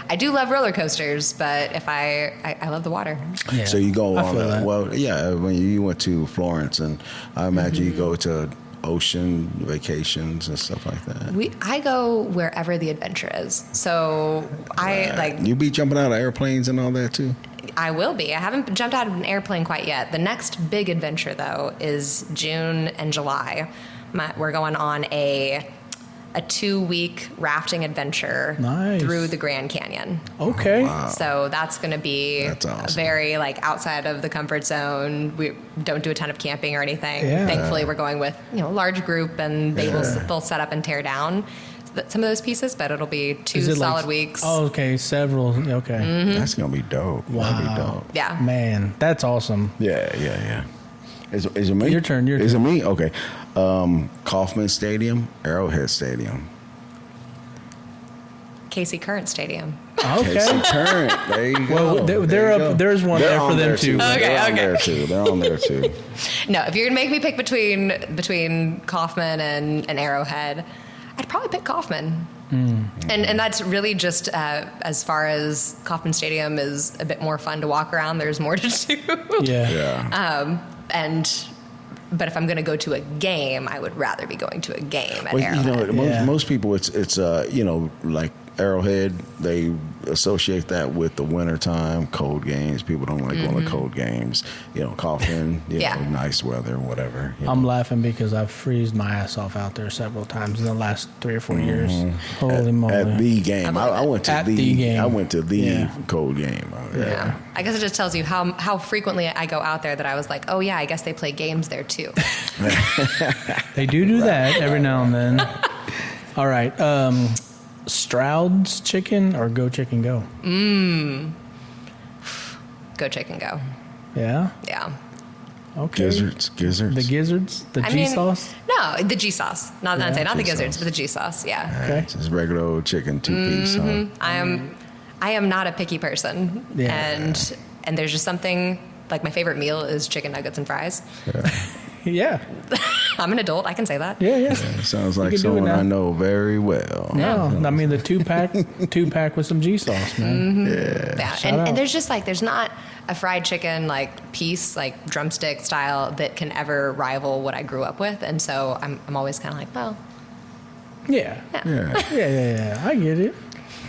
I do love roller coasters, but if I love the water. Yeah. So you go I on feel that. well, yeah, when you went to Florence, and I imagine you go to ocean vacations and stuff like that. I go wherever the adventure is. So You be jumping out of airplanes and all that too? I will be. I haven't jumped out of an airplane quite yet. The next big adventure, though, is June and July. We're going on a a 2-week rafting adventure through the Grand Canyon. Okay. Wow. So that's going to be awesome. very outside of the comfort zone. We don't do a ton of camping or anything. Yeah. Thankfully, we're going with a large group, and they'll set up and tear down some of those pieces, but it'll be 2 solid weeks. Oh, okay, several. Okay. Mm-hmm. That's gonna be dope. Wow. That'll be dope. Yeah. Man, that's awesome. Yeah. Is it me? Your turn. Is it me? Okay. Kauffman Stadium, Arrowhead Stadium. KC Current Stadium. Okay. KC Current. There you go. Well, there's one there for them too. Okay. They're on there too. No, if you're gonna make me pick between Kauffman and Arrowhead, I'd probably pick Kauffman. And that's really just as far as Kauffman Stadium is a bit more fun to walk around. There's more to do. Yeah. But if I'm going to go to a game, I would rather be going to a game at Arrowhead. Most people, it's like Arrowhead, they associate that with the wintertime, cold games. People don't like going to cold games. Kauffman, nice weather, whatever. I'm laughing because I've freezed my ass off out there several times in the last 3 or 4 years. Holy moly. At the game. I went to the game. I went to the cold game. Yeah. I guess it just tells you how frequently I go out there that I was like, oh, yeah, I guess they play games there, too. They do that every now and then. All right. Stroud's Chicken or Go Chicken Go? Go Chicken Go. Yeah? Yeah. Okay. Gizzards. The gizzards? The G-sauce? No, the G-sauce. Not the gizzards, but the G-sauce, yeah. Okay. Just regular old chicken, 2 piece. Huh? I am not a picky person. Yeah. And there's just something, my favorite meal is chicken nuggets and fries. Yeah. I'm an adult. I can say that. Yeah. Sounds like someone I know very well. No, I mean the two pack with some G-sauce, man. Yeah. And there's just there's not a fried chicken piece drumstick style that can ever rival what I grew up with, and so I'm always kind of well. Yeah. I get it.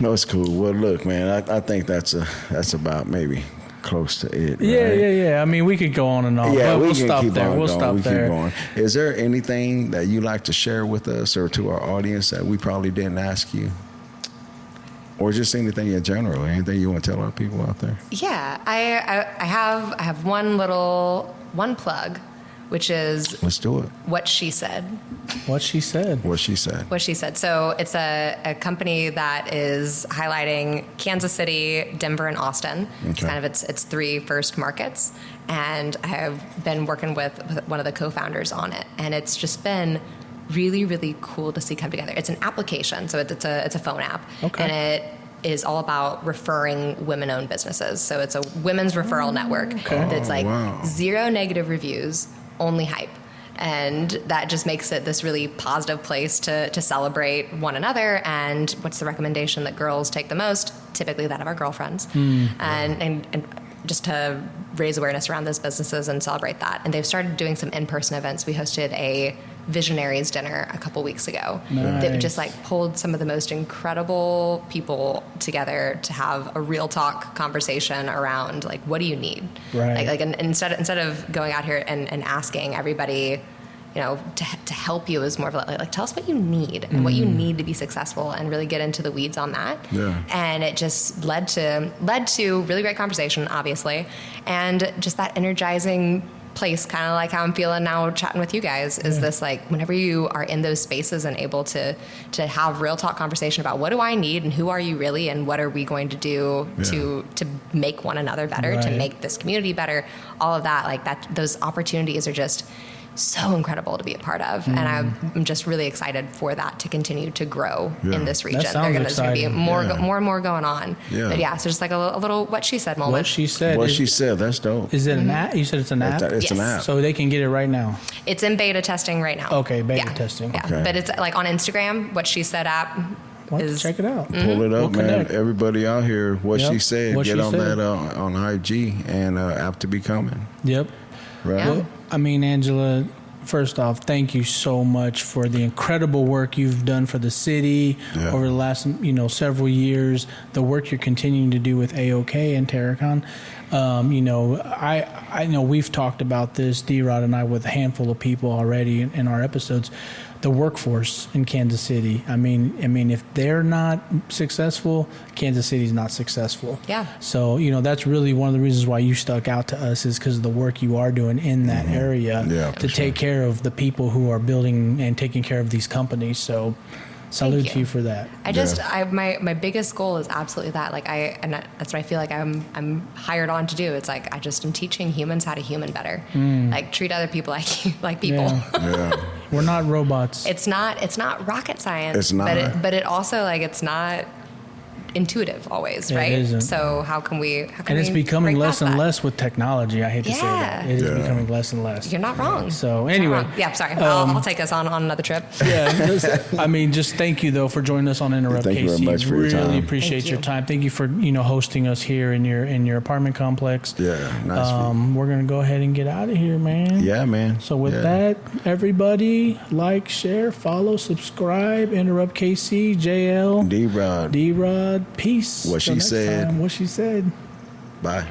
No, it's cool. Well, look, man, I think that's about maybe close to it. Right? Yeah. I mean, we could go on and on. Yeah, but we'll stop there. Keep there. going. Is there anything that you like to share with us or to our audience that we probably didn't ask you? Or just anything in general? Anything you want to tell our people out there? Yeah, I have one plug, which is Let's do it. What She Said. What she said. So it's a company that is highlighting Kansas City, Denver, and Austin. Okay. It's kind of its 3 first markets. And I have been working with one of the co-founders on it. And it's just been really, really cool to see come together. It's an application, so it's a phone app. Okay. And it is all about referring women-owned businesses. So it's a women's referral network that's wow. 0 negative reviews, only hype. And that just makes it this really positive place to celebrate one another. And what's the recommendation that girls take the most? Typically that of our girlfriends. And just to raise awareness around those businesses and celebrate that. And they've started doing some in-person events. We hosted a Visionaries dinner a couple weeks ago that just pulled some of the most incredible people together to have a real talk conversation around what do you need, and instead of going out here and asking everybody to help you, is more of tell us what you need and what you need to be successful, and really get into the weeds on that. And it just led to really great conversation, obviously, and just that energizing place, kind of like how I'm feeling now chatting with you guys, is this whenever you are in those spaces and able to have real talk conversation about what do I need and who are you really and what are we going to do to make one another better, to make this community better, all of that, those opportunities are just so incredible to be a part of. And I'm just really excited for that to continue to grow in this region. There's going to be more and more going on. But so just a little What She Said moment. What she said, that's dope. Is it an app? You said it's an app? It's an app. So they can get it right now? It's in beta testing right now. Okay, beta testing. Yeah, okay. But it's on Instagram, What She Said app. Check it out. Pull it up, man. Everybody out here, What She Said, What get She on Said. that on IG and app to be coming. Yep. Right. Yeah. Well, I mean, Angela, first off, thank you so much for the incredible work you've done for the city over the last, several years. The work you're continuing to do with AoK and Terracon. I know we've talked about this, D-Rod and I, with a handful of people already in our episodes. the workforce in Kansas City. I mean, if they're not successful, Kansas City's not successful. Yeah. So, that's really one of the reasons why you stuck out to us, is because of the work you are doing in that area to take care of the people who are building and taking care of these companies. So, salute to you for that. My biggest goal is absolutely that. That's what I feel like I'm hired on to do. It's like, I just am teaching humans how to human better. Like, treat other people like people. Yeah. We're not robots. It's not rocket science. It's not. But it also, it's not intuitive always, right? It isn't. So how can we? And it's becoming less and less with technology. I hate to say that. It is becoming less and less. You're not wrong. So anyway, yeah, sorry. I'll take us on another trip. Just thank you though for joining us on Enterrupt KC. Thank you very much for your time. Really appreciate your time. Thank you for hosting us here in your apartment complex. Yeah, nice. We're gonna go ahead and get out of here, man. Yeah, man. So with that, everybody, like, share, follow, subscribe. Enterrupt KC, JL, D-Rod. Peace. What she said. What she said. Bye.